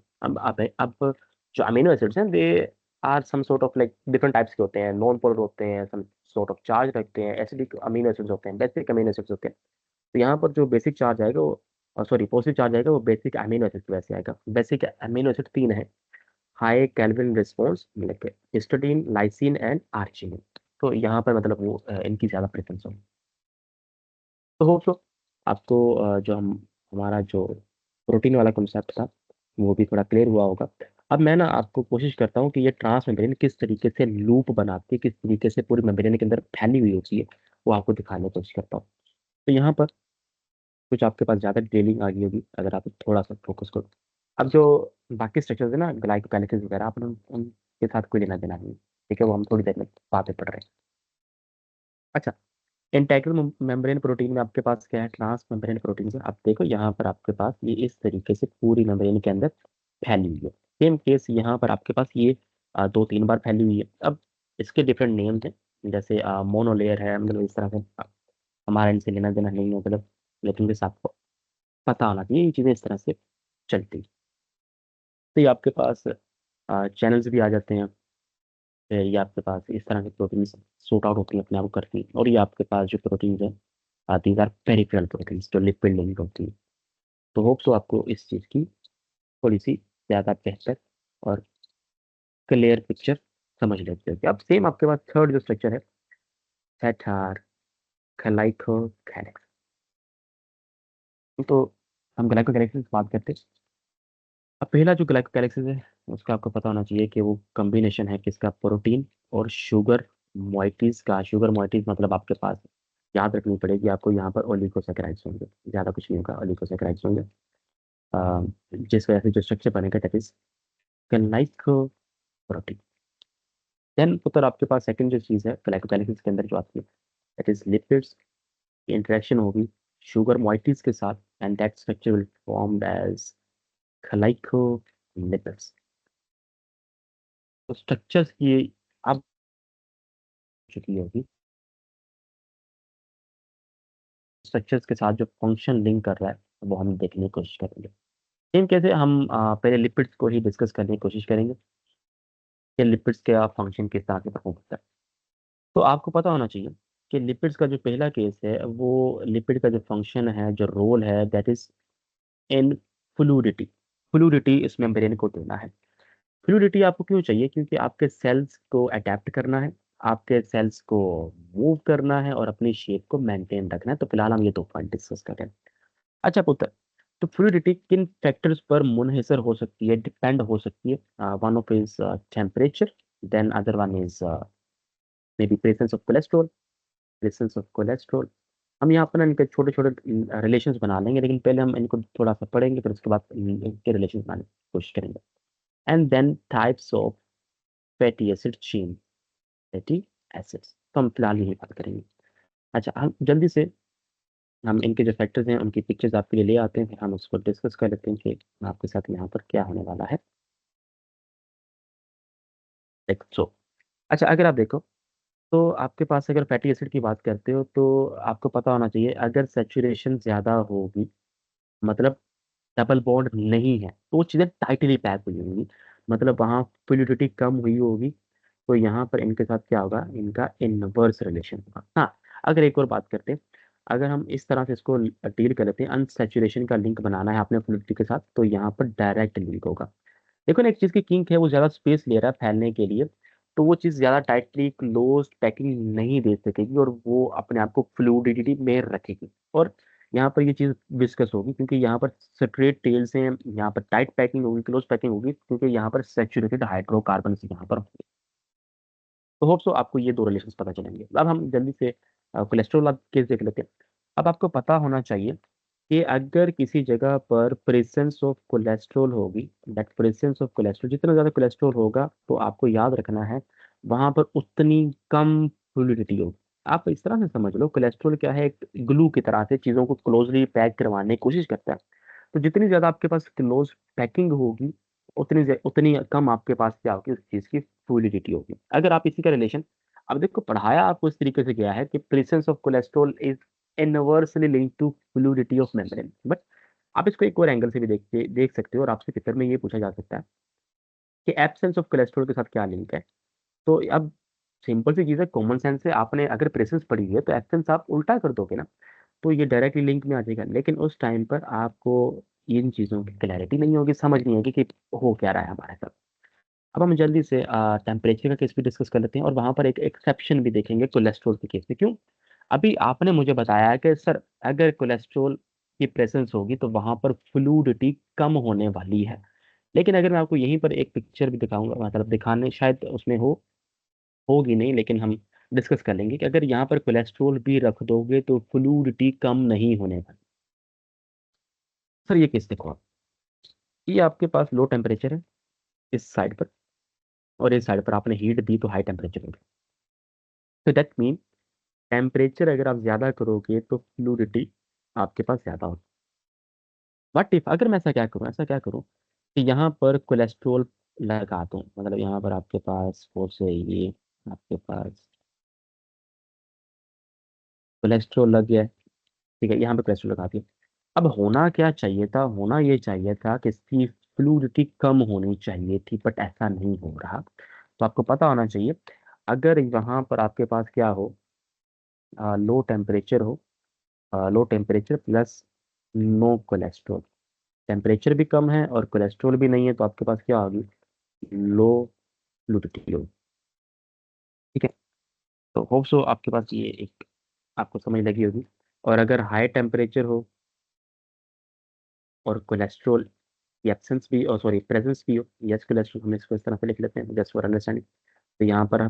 अब जो अमीनो एसिड्स हैं, they are some sort of like different types के होते हैं, नॉन पोलर होते हैं, सम सॉर्ट ऑफ चार्ज रखते हैं, एसिडिक अमीनो एसिड्स होते हैं, बेसिक अमीनो एसिड्स होते हैं। तो यहाँ पर जो बेसिक चार्ज आएगा वो, सॉरी, पॉजिटिव चार्ज आएगा वो बेसिक अमीनो एसिड की वजह से आएगा। बेसिक अमीनो एसिड तीन है: हाई कैल्विन रिस्पॉन्स, मतलब हिस्टडीन, लाइसिन एंड आर्जिनिन। तो यहाँ पर मतलब वो इनकी ज्यादा प्रेफरेंस होगी। तो होप सो आपको जो हम हमारा जो प्रोटीन वाला कॉन्सेप्ट था वो भी थोड़ा क्लियर हुआ होगा। अब मैं ना आपको कोशिश करता हूँ कि ये ट्रांस मेम्ब्रेन किस तरीके से लूप बनाती है, किस तरीके से पूरी मेम्ब्रेन के अंदर फैली हुई होती है, वो आपको दिखाने की कोशिश करता हूँ। तो यहाँ पर कुछ आपके पास ज़्यादा डिटेलिंग आ गई होगी अगर आप थोड़ा सा फोकस करो। अब जो बाकी स्ट्रक्चर्स है ना, ग्लाइकोकैलिसिस वगैरह, आप उनके साथ कोई लेना देना नहीं, ठीक है, वो हम थोड़ी देर में बातें पढ़ रहे हैं। अच्छा, इंटेग्रल मेम्ब्रेन प्रोटीन में आपके पास क्या है? ट्रांस मेम्ब्रेन प्रोटीन है। आप देखो यहाँ पर आपके पास ये इस तरीके से पूरी मेम्ब्रेन के अंदर फैली हुई है। सेम केस यहाँ पर आपके पास ये दो तीन बार फैली हुई है। अब इसके डिफरेंट नेम्स हैं, जैसे मोनोलेयर है, मतलब इस तरह से हमारा इनसे लेना देना नहीं है, मतलब, लेकिन बस आपको पता होना चाहिए ये चीज़ें इस तरह से चलती हैं। तो ये आपके पास चैनल्स भी आ जाते हैं। फिर ये आपके पास इस तरह की प्रोटीन सूट आउट होती हैं, अपने आप को करती हैं। और ये आपके पास जो प्रोटीन है, दीज आर पेरिफेरल प्रोटीन्स, जो लिपिड लिंक होती है। तो होप सो आपको इस चीज़ की थोड़ी सी ज़्यादा बेहतर और क्लियर पिक्चर समझ लेते हो। अब सेम आपके पास थर्ड जो स्ट्रक्चर है, सेटार ग्लाइकोकैलिक्स। तो हम ग्लाइकोकैलिक्स की बात करते हैं। अब पहला जो ग्लाइकोकैलिक्स है उसका आपको पता होना चाहिए कि वो कॉम्बिनेशन है किसका? प्रोटीन और शुगर मोइटीज का। शुगर मोइटीज मतलब आपके पास याद रखनी पड़ेगी आपको, यहाँ पर ओलिगोसैकेराइड्स होंगे, ज़्यादा कुछ नहीं होगा, ओलिगोसैकेराइड्स होंगे। जिस वजह से जो स्ट्रक्चर बनेगा दैट इज ग्लाइकोप्रोटीन। देन पुत्र आपके पास सेकंड जो चीज़ है ग्लाइकोकैलिक्स के अंदर जो आती है दैट इज लिपिड्स की इंटरेक्शन होगी शुगर मोइटीज के साथ, and that structure will formed as glycolipids. तो स्ट्रक्चर्स की अब चुकी होगी, स्ट्रक्चर्स के साथ जो फंक्शन लिंक कर रहा है वो हम देखने की कोशिश करेंगे। सेम कैसे हम पहले लिपिड्स को ही डिस्कस करने की कोशिश करेंगे कि लिपिड्स का फंक्शन किस तरह से परफॉर्म करता है। तो आपको पता होना चाहिए कि लिपिड्स का जो पहला केस है वो लिपिड का जो फंक्शन है, जो रोल है, that is in fluidity. Fluidity इस मेम्ब्रेन को देना है। फ्लूडिटी आपको क्यों चाहिए? क्योंकि आपके सेल्स को अडेप्ट करना है, आपके सेल्स को मूव करना है और अपनी शेप को मेंटेन रखना है। तो फिलहाल हम ये दो पॉइंट डिस्कस करें। अच्छा पुत्र, तो फ्लूडिटी किन फैक्टर्स पर मुनहसर हो सकती है, डिपेंड हो सकती है? One of is temperature, then other one is maybe presence of cholesterol. Presence of cholesterol, हम यहाँ पर ना इनके छोटे छोटे रिलेशंस बना लेंगे, लेकिन पहले हम इनको थोड़ा सा पढ़ेंगे, फिर उसके बाद इनके रिलेशन बनाने की कोशिश करेंगे। And then types of fatty acid chain, fatty acids, तो हम फिलहाल यही बात करेंगे। अच्छा, हम जल्दी से हम इनके जो फैक्टर्स हैं उनकी पिक्चर्स आपके लिए ले आते हैं, फिर हम उसको डिस्कस कर लेते हैं कि आपके साथ यहाँ पर क्या होने वाला है। देखो अच्छा, अगर आप देखो तो आपके पास अगर फैटी एसिड की बात करते हो तो आपको पता होना चाहिए अगर सेचुरेशन ज़्यादा होगी, मतलब डबल बॉन्ड नहीं है, तो वो चीज़ें टाइटली पैक हुई होंगी, मतलब वहाँ फ्लूइडिटी कम हुई होगी। तो यहाँ पर इनके साथ क्या होगा? इनका इनवर्स रिलेशन होगा। हाँ, अगर एक और बात करते हैं, अगर हम इस तरह से इसको डील कर लेते हैं, अनसेचुरेशन का लिंक बनाना है अपने फ्लूइडिटी के साथ, तो यहाँ पर डायरेक्ट लिंक होगा। देखो ना, एक चीज़ की किंक है, वो ज़्यादा स्पेस ले रहा है फैलने के लिए, तो वो चीज़ ज़्यादा टाइटली क्लोज पैकिंग नहीं दे सकेगी और वो अपने आप को फ्लूइडिटी में रखेगी। और यहाँ पर ये चीज़ डिस्कस होगी क्योंकि यहाँ पर स्ट्रेट टेल्स हैं, यहाँ पर टाइट पैकिंग होगी, क्लोज पैकिंग होगी, क्योंकि यहाँ पर सेचुरेटेड हाइड्रोकार्बन यहाँ पर होंगे। तो होप सो आपको ये दो रिलेशंस पता चलेंगे। अब हम जल्दी से कोलेस्ट्रॉल केस देख लेते हैं। अब आपको पता होना चाहिए कि अगर किसी जगह पर प्रेजेंस ऑफ कोलेस्ट्रॉल होगी, दैट प्रेजेंस ऑफ कोलेस्ट्रॉल, जितना ज़्यादा कोलेस्ट्रॉल होगा तो आपको याद रखना है वहाँ पर उतनी कम फ्लूइडिटी होगी। आप इस तरह से समझ लो, कोलेस्ट्रॉल क्या है? एक ग्लू की तरह से चीज़ों को क्लोजली पैक करवाने की कोशिश करता है। तो जितनी ज़्यादा आपके पास क्लोज पैकिंग होगी उतनी कम आपके पास क्या होगी? उस चीज़ की फ्लूइडिटी होगी। अगर आप इसी का रिलेशन, अब देखो पढ़ाया आपको इस तरीके से गया है कि presence of cholesterol is inversely linked to fluidity of membrane, but आप इसको एक और एंगल से भी देख सकते हो और आपसे पेपर में ये पूछा जा सकता है कि एब्सेंस ऑफ कोलेस्ट्रॉल के साथ क्या लिंक है। तो अब सिंपल सी चीज़ है, कॉमन सेंस से आपने अगर प्रेसेंस पढ़ी है तो एब्सेंस आप उल्टा कर दोगे ना, तो ये डायरेक्टली लिंक में आ जाएगा। लेकिन उस टाइम पर आपको इन चीज़ों की क्लैरिटी नहीं होगी, समझ नहीं होगी कि हो क्या रहा है हमारे साथ। अब हम जल्दी से टेम्परेचर का केस भी डिस्कस कर लेते हैं, और वहां पर एक एक्सेप्शन भी देखेंगे कोलेस्ट्रॉल के केस में। क्यों? अभी आपने मुझे बताया है कि सर अगर कोलेस्ट्रॉल की प्रेजेंस होगी तो वहां पर फ्लूइडिटी कम होने वाली है। लेकिन अगर मैं आपको यहीं पर एक पिक्चर भी दिखाऊंगा, मतलब दिखाने शायद उसमें होगी नहीं, लेकिन हम डिस्कस कर लेंगे कि अगर यहाँ पर कोलेस्ट्रॉल भी रख दोगे तो फ्लूइडिटी कम नहीं होने वाली। सर ये केस देखो आप, ये आपके पास लो टेम्परेचर है इस साइड पर, और इस साइड पर आपने हीट दी तो हाई टेम्परेचर हो गया। तो दैट मीन टेम्परेचर अगर आप ज्यादा करोगे तो फ्लूइडिटी आपके पास ज्यादा होगी। बट इफ अगर मैं ऐसा क्या करूँ कि यहाँ पर कोलेस्ट्रॉल लगा दूं, मतलब यहाँ पर आपके पास फोर से ये आपके पास कोलेस्ट्रॉल लग गया है, ठीक है, यहाँ पे कोलेस्ट्रॉल लगा दिया। अब होना क्या चाहिए था? होना ये चाहिए था कि इसकी फ्लूइडिटी कम होनी चाहिए थी, बट ऐसा नहीं हो रहा। तो आपको पता होना चाहिए, अगर यहाँ पर आपके पास क्या हो, लो टेम्परेचर हो, low temperature plus no cholesterol, temperature भी कम है और कोलेस्ट्रॉल भी नहीं है, तो आपके पास क्या होगी? लो फ्लूइडिटी होगी। ठीक है, तो होप सो आपके पास ये एक आपको समझ लगी होगी। और अगर हाई टेम्परेचर हो और कोलेस्ट्रॉल की एब्सेंस भी, और सॉरी प्रेजेंस भी हो, यस कोलेस्ट्रॉल, हम इसको इस तरह से लिख लेते हैं जस्ट फॉर अंडरस्टैंडिंग। तो यहाँ पर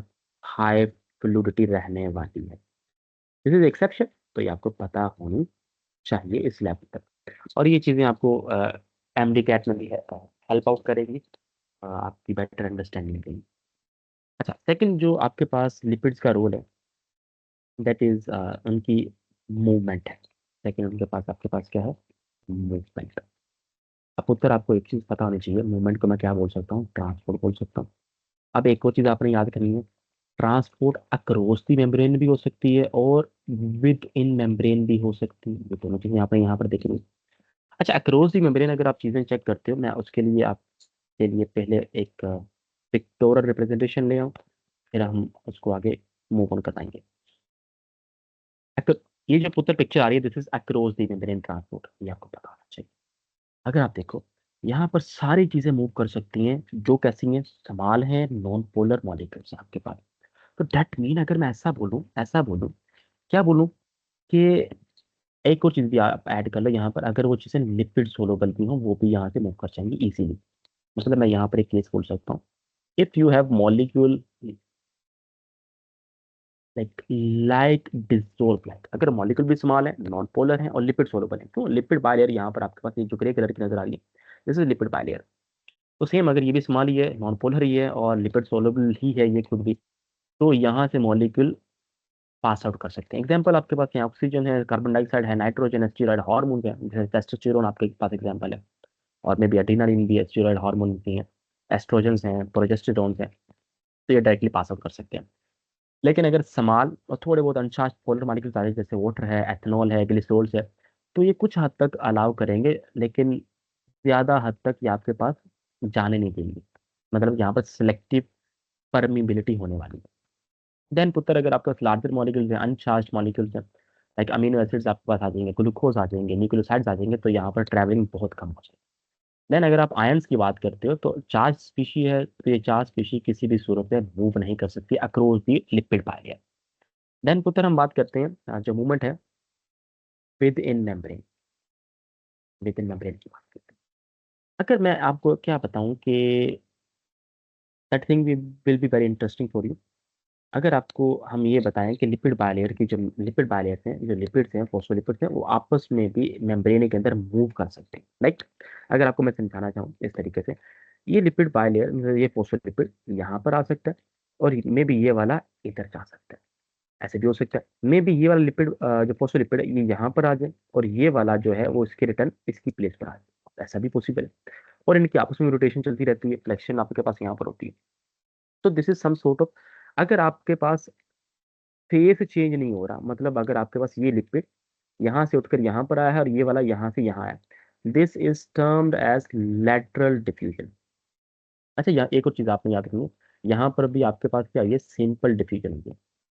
हाई फ्लूइडिटी रहने वाली है, दिस इज एक्सेप्शन। तो ये आपको पता होनी चाहिए इस लेवल तक। और ये चीज़ें आपको एमडी कैट में भी है हेल्प आउट करेगी आपकी बेटर अंडरस्टैंडिंग के लिए। अच्छा, सेकंड जो आपके पास लिपिड्स का रोल है, दैट इज उनकी मूवमेंट है। सेकंड उनके पास आपके पास क्या है? मूवमेंट। अब उत्तर आपको एक चीज़ पता होनी चाहिए, मूवमेंट को मैं क्या बोल सकता हूँ? ट्रांसपोर्ट बोल सकता हूँ। अब एक और चीज़ आपने याद करनी है, ट्रांसपोर्ट अक्रॉस दी मेम्ब्रेन भी हो सकती है और विद इन मेम्ब्रेन भी हो सकती है। ये दोनों चीज़ें आपने यहाँ पर देखनी है। अच्छा, अक्रॉस दी मेम्ब्रेन अगर आप चीज़ें चेक करते हो, मैं उसके लिए आपके लिए पहले एक पिक्टोरल रिप्रेजेंटेशन ले आऊँ, फिर हम उसको आगे मूव ऑन कराएंगे। ये जो पुत्र पिक्चर आ रही है, this is across the membrane transport, ये आपको पता होना चाहिए। अगर आप देखो, यहाँ पर सारी चीजें मूव कर सकती हैं जो कैसी हैं, सवाल है नॉन पोलर मॉलिक्यूल्स आपके पास। तो दैट मीन अगर मैं ऐसा बोलूँ, क्या बोलूँ कि एक और चीज भी आप ऐड कर लो यहाँ पर, अगर वो चीजें लिपिड सोलुबल भी हो वो भी यहाँ से मूव कर जाएंगी इजीली। मतलब मैं यहाँ पर एक केस बोल सकता हूँ, if you have molecule like dissolve, like अगर मॉलिक्यूल भी स्मॉल है, नॉन पोलर है और लिपिड सोलुबल है, तो लिपिड बायलेयर यहाँ पर आपके पास ये जो ग्रे कलर की नजर आ रही है, दिस इज लिपिड बायलेयर। तो सेम अगर ये भी स्मॉल ही है, नॉन पोलर ही है और लिपिड सोलुबल ही है ये खुद भी, तो यहाँ से मॉलिक्यूल पास आउट कर सकते हैं। एग्जाम्पल आपके पास यहाँ ऑक्सीजन है, कार्बन डाइऑक्साइड है, नाइट्रोजन है, स्टीरॉयड हार्मोन है, जैसे टेस्टोस्टेरोन आपके पास एग्जाम्पल है, और मे बी एड्रीनालिन भी है, स्टीरॉयड हार्मोन भी है, एस्ट्रोजन हैं, प्रोजेस्टेरोन है, तो ये डायरेक्टली पास आउट कर सकते हैं। लेकिन अगर समाल और थोड़े बहुत अनचार्ज पोलर मॉलिक्यूल्स आ रहे हैं, जैसे वाटर है, एथेनॉल है, ग्लिसरॉल्स है, तो ये कुछ हद तक अलाउ करेंगे, लेकिन ज्यादा हद तक ये आपके पास जाने नहीं देंगे। मतलब यहाँ पर सिलेक्टिव परमिबिलिटी होने वाली है। देन पुत्र अगर आपके पास लार्जर मॉलिक्यूल्स हैं, अनचार्ज मॉलिक्यूल्स हैं, लाइक अमीनो एसिड्स आपके पास आ जाएंगे, ग्लूकोज आ जाएंगे, न्यूक्लियोसाइड्स आ जाएंगे, तो यहाँ पर ट्रैवलिंग बहुत कम हो जाएगी। देन अगर आप आयंस की बात करते हो, तो चार्ज स्पीशी है, तो ये चार्ज स्पीशी किसी भी सूरत में मूव नहीं कर सकती अक्रॉस दी लिपिड बाइलियर। देन पुत्र हम बात करते हैं जो मूवमेंट है with in membrane, with in membrane की बात करते हैं। अगर मैं आपको क्या बताऊं कि that thing will be very interesting for you. अगर आपको हम ये बताएं कि लिपिड बायलेयर की जो लिपिड बायलेयर्स हैं, जो लिपिड्स हैं, फॉस्फोलिपिड्स हैं, वो आपस में भी मेम्ब्रेन के अंदर मूव कर सकते हैं। लाइक अगर आपको मैं समझाना चाहूँ इस तरीके से, ये लिपिड बायलेयर, ये फॉस्फोलिपिड यहाँ पर आ सकता है, और मे बी ये वाला इधर जा सकता है। ऐसे भी हो सकता है, मे बी ये वाला लिपिड जो फॉस्फोलिपिड है ये यहाँ पर आ जाए, और ये वाला जो है वो इसके रिटर्न इसकी प्लेस पर आ जाए, ऐसा भी पॉसिबल है। और इनकी आपस में रोटेशन चलती रहती है, फ्लेक्शन आपके पास यहाँ पर होती है। तो this is some sort of, अगर आपके पास फेस चेंज नहीं हो रहा, मतलब अगर आपके पास ये लिपिड यहाँ से उठकर यहाँ पर आया है और ये वाला यहाँ से यहाँ आया, this is termed as lateral diffusion. अच्छा, यहाँ एक और चीज़ आपने याद रखनी है, यहाँ पर भी आपके पास क्या है, सिंपल डिफ्यूजन हुई है,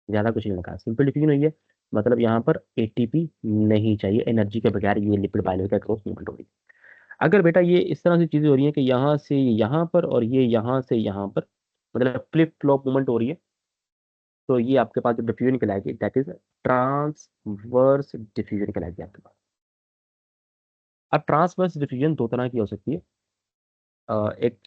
ज़्यादा कुछ नहीं लिखा, सिंपल डिफ्यूजन हुई है। मतलब यहाँ पर एटीपी नहीं चाहिए, एनर्जी के बगैर ये लिपिड बाइलेयर का क्रॉस मूवमेंट हो रही है। अगर बेटा ये इस तरह से चीज़ें हो रही हैं कि यहाँ से यहाँ पर और ये यहाँ से यहाँ पर, मतलब फ्लिप फ्लॉप मूवमेंट हो रही है, तो ये आपके पास जो डिफ्यूजन कहलाएगी दैट इज ट्रांसवर्स डिफ्यूजन कहलाएगी आपके पास। अब ट्रांसवर्स डिफ्यूजन दो तरह की हो सकती है, एक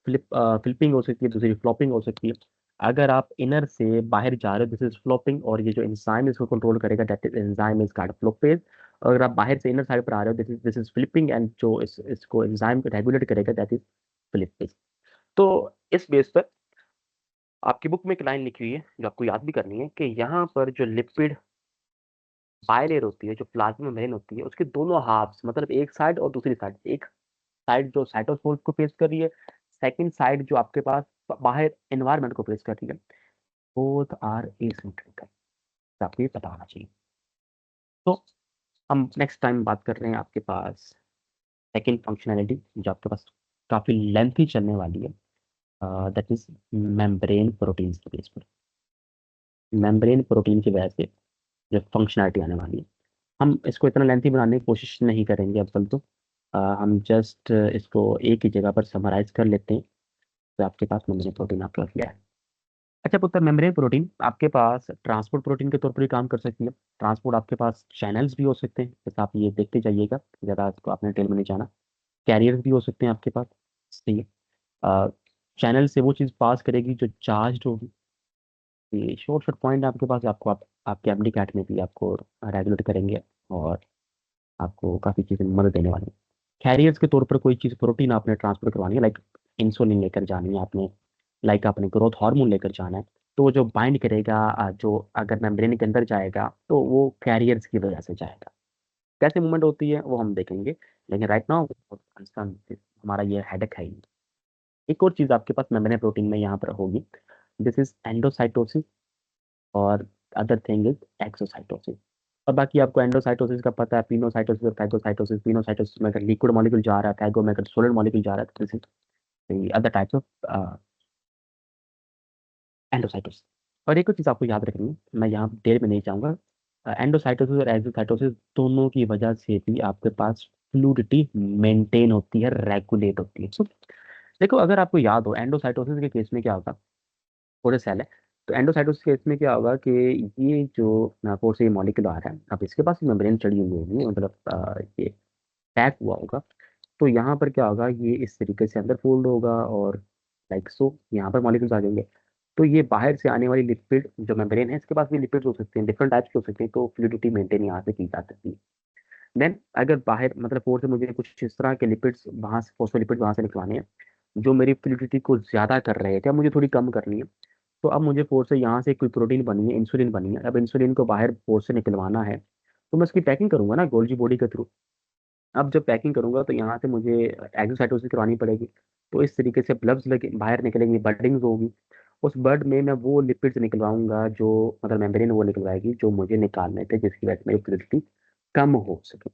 फ्लिपिंग हो सकती है, दूसरी फ्लॉपिंग हो सकती है। अगर आप इनर से बाहर जा रहे हो दिस इज फ्लॉपिंग, और ये जो एंजाइम इसको कंट्रोल करेगा that is enzyme is called flippase. और अगर आप बाहर से इनर साइड पर आ रहे हो दिस इज फ्लिपिंग, एंड जो इसको एंजाइम को रेगुलेट करेगा दैट इज फ्लिपेज। तो इस बेस पर आपकी बुक में एक लाइन लिखी हुई है जो आपको याद भी करनी है कि यहाँ पर जो लिपिड बायलेयर होती है, जो प्लाज्मा मेम्ब्रेन होती है, उसके दोनों हाफ्स, मतलब एक साइड और दूसरी साइड, एक साइड जो साइटोसोल को फेस कर रही है, सेकंड साइड जो आपके पास बाहर एनवायरनमेंट को फेस कर रही है, बोथ आर एसिमेट्रिकल। आपको ये पता होना चाहिए। तो हम नेक्स्ट टाइम बात कर रहे हैं आपके पास सेकंड फंक्शनैलिटी जो आपके पास काफी लेंथी चलने वाली है, दैट इज मेम्ब्रेन प्रोटीन्स के बेस पर। मेम्ब्रेन प्रोटीन की वजह से जो फंक्शनैलिटी आने वाली है, हम इसको इतना लेंथी बनाने की कोशिश नहीं करेंगे अब कल तो। हम जस्ट इसको एक ही जगह पर समराइज कर लेते हैं। तो आपके पास मेम्ब्रेन प्रोटीन आपके पास क्या है। अच्छा पुत्र, मेम्ब्रेन प्रोटीन आपके पास ट्रांसपोर्ट प्रोटीन के तौर पर भी काम कर सकती है। ट्रांसपोर्ट आपके पास चैनल्स भी हो सकते हैं, जैसे आप ये देखते जाइएगा, ज़्यादा इसको आपने डिटेल में नहीं जाना। कैरियर्स भी हो सकते हैं आपके पास, सही है। चैनल से वो चीज़ पास करेगी जो चार्ज होगी। ये शॉर्ट शॉर्ट पॉइंट आपके पास, आपको आपके एमडी कैट में भी आपको रेगुलेट करेंगे, और आपको काफ़ी चीज़ें मदद देने वाली हैं। कैरियर्स के तौर पर कोई चीज़ प्रोटीन आपने ट्रांसफर करवानी है, लाइक इंसुलिन लेकर जानी है आपने, लाइक आपने ग्रोथ हार्मोन लेकर जाना है, तो वो जो बाइंड करेगा, जो अगर मेम्ब्रेन के अंदर जाएगा तो वो कैरियर्स की वजह से जाएगा। कैसे मूवमेंट होती है वो हम देखेंगे, लेकिन राइट नाउ हमारा ये हेडेक है ही। एक और चीज़ आपके पास मेम्ब्रेन प्रोटीन में यहाँ पर होगी, दिस इज एंडोसाइटोसिस, और अदर थिंग इज एक्सोसाइटोसिस। और बाकी आपको एंडोसाइटोसिस का पता है, पिनोसाइटोसिस और फैगोसाइटोसिस। पिनोसाइटोसिस में अगर लिक्विड मॉलिक्यूल जा रहा है, फैगो में अगर सॉलिड मॉलिक्यूल जा रहा है, तो this is other types of endocytosis. और एक और चीज़ आपको याद रखनी है, मैं यहाँ देर में नहीं चाहूँगा, एंडोसाइटोसिस और एक्सोसाइटोसिस दोनों की वजह से भी आपके पास फ्लूइडिटी मेंटेन होती है, रेगुलेट होती है। So, देखो अगर आपको याद हो एंडोसाइटोसिस के केस में क्या होगा, पूरे सेल है, तो एंडोसाइटोसिस के केस में क्या होगा कि ये जो नापोर से ये मॉलिक्यूल आ रहा है, अब इसके पास मेम्ब्रेन चढ़ी हुई होगी, मतलब ये पैक हुआ होगा, तो यहाँ पर क्या होगा, ये इस तरीके से अंदर फोल्ड होगा, और लाइक सो यहाँ पर मॉलिक्यूल्स आ जाएंगे। तो ये बाहर से आने वाली लिपिड जो मेम्ब्रेन है, इसके पास भी लिपिड्स हो सकते हैं, डिफरेंट टाइप्स के हो सकते हैं, तो फ्लूइडिटी मेंटेन यहाँ से की जा सकती है। देन अगर बाहर मतलब फोर से मुझे कुछ इस तरह के लिपिड्स वहाँ से, फोस्फोलिपिड्स वहाँ से निकलवाने हैं जो मेरी फ्लूइडिटी को ज़्यादा कर रहे थे, अब मुझे थोड़ी कम करनी है। तो अब मुझे फोर से यहाँ से कोई प्रोटीन बनी है, इंसुलिन बनी है, अब इंसुलिन को बाहर फोर से निकलवाना है, तो मैं उसकी पैकिंग करूंगा ना गोल्जी बॉडी के थ्रू। अब जब पैकिंग करूंगा तो यहाँ से मुझे एक्सोसाइटोसिस करवानी पड़ेगी, तो इस तरीके से ब्लब्स लगे बाहर निकलेंगी, बडिंग्स होगी, उस बर्ड में मैं वो लिपिड्स निकलवाऊंगा जो, मतलब मेम्ब्रेन वो निकलवाएगी जो मुझे निकालने थे, जिसकी वजह से मेरी फ्लूइडिटी कम हो सके।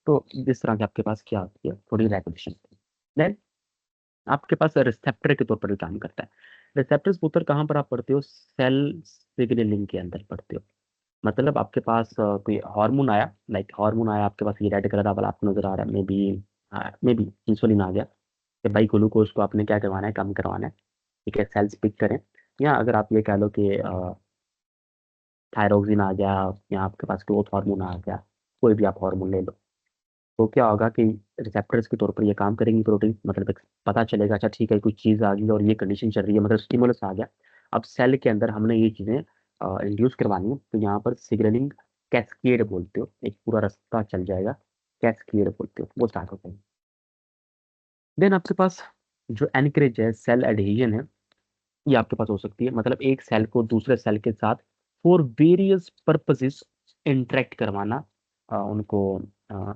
तो जिस तरह के आपके पास क्या होती है, थोड़ी रेगुलेशन। देन आपके पास रिसेप्टर के तौर पर भी काम करता है। रिसेप्टर्स पुत्र कहाँ पर आप पढ़ते हो, सेल सिग्नलिंग के अंदर पढ़ते हो। मतलब आपके पास कोई हार्मोन आया, लाइक हार्मोन आया आपके पास, ये रेड कलर वाला आपको नजर आ रहा है, मे बी इंसुलिन आ गया, कि भाई ग्लूकोज को आपने क्या करवाना है, कम करवाना है, ठीक है, सेल्स पिक करें। या अगर आप ये कह लो कि थायरोक्सिन आ गया, या आपके पास ग्रोथ हार्मोन आ गया, कोई भी आप हार्मोन ले लो, तो क्या होगा कि रिसेप्टर्स के तौर पर ये काम करेंगी प्रोटीन, मतलब एक पता चलेगा अच्छा ठीक है कुछ चीज़ आ गई और ये कंडीशन चल रही है, मतलब स्टिमुलस आ गया, अब सेल के अंदर हमने ये चीज़ें इंड्यूस करवानी है, तो यहाँ पर सिग्नलिंग कैस्केड बोलते हो, एक पूरा रास्ता चल जाएगा, कैस्केड बोलते हो, वो स्टार्ट होता है। देन आपके पास जो एनकरेज है, सेल एडहेजन है, ये आपके पास हो सकती है, मतलब एक सेल को दूसरे सेल के साथ फॉर वेरियस पर्पसेस इंटरेक्ट करवाना, उनको अ,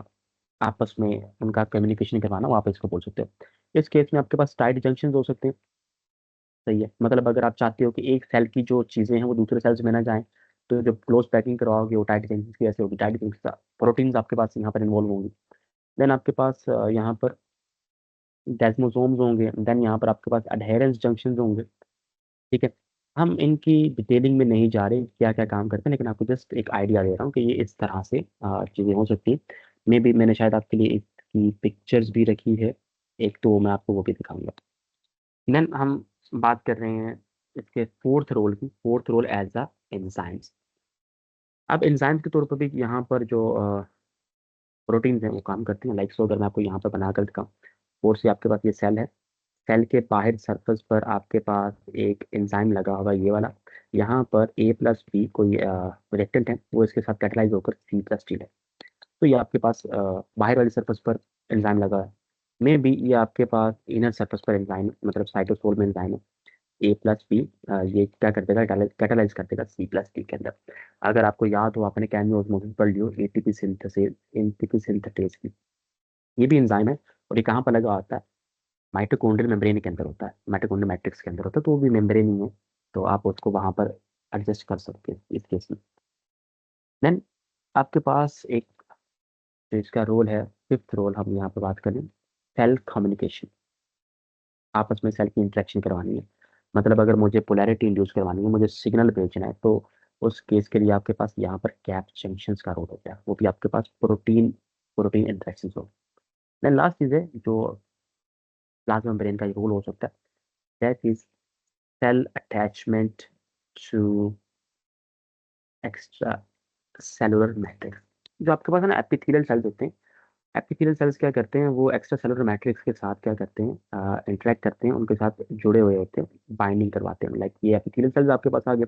आपस में उनका कम्युनिकेशन करवाना, वो आप इसको बोल सकते हो। इस केस में आपके पास टाइट जंक्शन हो सकते हैं, सही है, मतलब अगर आप चाहते हो कि एक सेल की जो चीज़ें हैं वो दूसरे सेल्स में ना जाएं, तो जब क्लोज पैकिंग करवाओगे वो टाइट जंक्शन की ऐसे होगी, टाइट जंक्शन प्रोटीन्स आपके पास यहाँ पर इन्वॉल्व होंगी। देन आपके पास यहाँ पर डेस्मोसोम्स होंगे, देन यहाँ पर आपके पास अडहेरेंस जंक्शन होंगे। ठीक है, हम इनकी डिटेलिंग में नहीं जा रहे क्या क्या काम करते हैं, लेकिन आपको जस्ट एक आइडिया दे रहा हूँ कि ये इस तरह से चीज़ें हो सकती हैं। मे बी मैंने शायद आपके लिए इसकी पिक्चर्स भी रखी है, एक तो मैं आपको वो भी दिखाऊंगा। देन हम बात कर रहे हैं इसके फोर्थ रोल की, fourth role as a enzymes. अब एंजाइम्स के तौर पर भी यहाँ पर जो प्रोटीन्स हैं वो काम करती हैं। लाइक सो अगर मैं आपको यहाँ पर बना कर दिखाऊँ, फोर्थ से आपके पास ये सेल है, सेल के बाहर सरफेस पर आपके पास एक एंजाइम लगा होगा ये वाला। यहाँ पर A+B कोई रिएक्टेंट है, वो इसके साथ कैटलाइज होकर C+T है। तो ये आपके पास बाहर वाली सरफेस पर एंजाइम लगा है। मे बी ये आपके पास इनर सरफेस पर एंजाइम, मतलब साइटोसोल में एंजाइम है A+B। ये क्या कर देगा, कैटालाइज कर देगा C+T के अंदर। अगर आपको याद हो, आपने कैमियो ऑस्मोसिस पढ़ लियो, एटीपी सिंथेसिस, एटीपी सिंथेटेज की, ये भी एंजाइम है। और ये कहाँ पर लगा होता है, माइटोकॉन्ड्रियल मेम्ब्रेन के अंदर होता है, माइटोकॉन्ड्रियल मैट्रिक्स के अंदर होता है, तो वो भी मेम्ब्रेन ही है। तो आप उसको वहां पर एडजस्ट कर सकते हैं इस केस में। देन आपके पास एक जो इसका रोल है, फिफ्थ रोल हम यहाँ पर बात करें, सेल कम्युनिकेशन। आपस में सेल की इंटरेक्शन करवानी है, मतलब अगर मुझे पोलैरिटी इंड्यूस करवानी है, मुझे सिग्नल भेजना है, तो उस केस के लिए आपके पास यहाँ पर गैप जंक्शंस का रोल होता है, वो भी आपके पास प्रोटीन प्रोटीन इंटरेक्शन हो। देन लास्ट चीज़ है जो प्लाज्मा मेम्ब्रेन का रोल हो सकता है, that is cell attachment to extracellular matrix. जो आपके पास है ना एपिथेलियल सेल्स होते हैं, एपिथेलियल सेल्स क्या करते हैं, वो एक्स्ट्रा सेलुलर मैट्रिक्स के साथ क्या करते हैं, इंटरेक्ट करते हैं, उनके साथ जुड़े हुए होते हैं, बाइंडिंग करवाते हैं। लाइक ये एपिथेलियल सेल्स आपके पास आ गए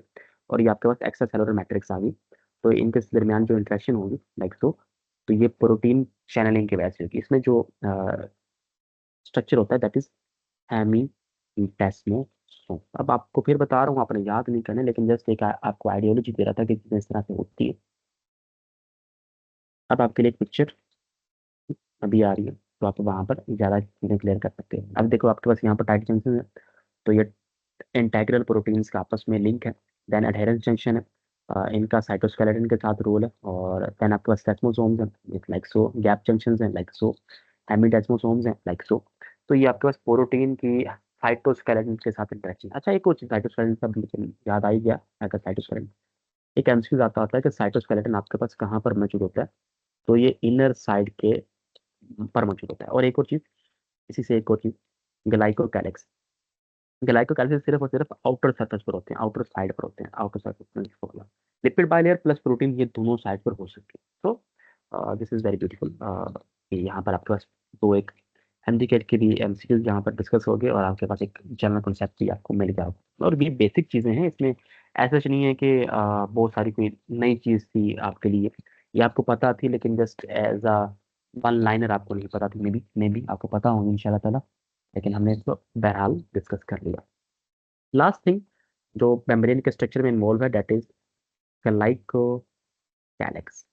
और ये आपके पास एक्स्ट्रा सेलुलर मैट्रिक्स आ गई, तो इनके दरमियान जो इंटरेक्शन होगी लाइक तो ये प्रोटीन चैनलिंग की वजह से होगी। इसमें जो स्ट्रक्चर होता है दैट इज हेमी टेस्मोसोम। अब आपको फिर बता रहा हूँ, आपने याद नहीं करना, लेकिन जस्ट एक आपको आइडियोलॉजी दे रहा था कि चीज़ें इस तरह से होती है। अब आपके लिए एक पिक्चर अभी आ रही है, तो आप वहां पर ज़्यादा चीज़ें क्लियर कर सकते हैं। अब देखो आपके पास यहाँ पर टाइट जंक्शन है, तो ये इंटेग्रल प्रोटीन्स का आपस में लिंक है। देन एडहेरेंस जंक्शन है, इनका साइटोस्केलेटन के साथ रोल है। और देन आपके पास डेस्मोसोम्स हैं लाइक सो, गैप जंक्शंस हैं लाइक सो, हेमिडेस्मोसोम्स हैं लाइक सो। तो ये आपके पास प्रोटीन की साइटोस्केलेटन के साथ इंटरेक्शन। अच्छा एक और चीज़ साइटोस्केलेटन का मुझे याद आई गया, अगर साइटोस्केलेटन एक एमसीक्यू आता होता है कि साइटोस्केलेटन आपके पास कहाँ पर मौजूद होता है, तो ये इनर साइड के पर मौजूद होता है। और एक और चीज़, इसी से एक और चीज़, ग्लाइकोकैलिक्स। ग्लाइकोकैलिक्स सिर्फ और सिर्फ आउटर सरफेस पर होते हैं, आउटर साइड पर होते हैं, आउटर सरफेस पर जिसको बोला लिपिड बाइलेयर प्लस प्रोटीन, ये दोनों साइड पर हो सकते हैं। तो दिस इज वेरी ब्यूटीफुल। यहाँ पर आपके पास दो एक हैंडीकैप के भी एमसीक्यूज यहाँ पर डिस्कस हो गए, और आपके पास एक जनरल कॉन्सेप्ट भी आपको मिल गया होगा। और ये बेसिक चीज़ें हैं, इसमें ऐसा कुछ नहीं है कि बहुत सारी कोई नई चीज़ थी आपके लिए, ये आपको पता थी, लेकिन just as a one liner आपको नहीं पता थी। मे बी आपको पता होंगे इंशाल्लाह ताला, लेकिन हमने इसको बहरहाल डिस्कस कर लिया। लास्ट थिंग जो मेम्ब्रेन के स्ट्रक्चर में इन्वॉल्व है, दैट इज ग्लाइकोकैलिक्स।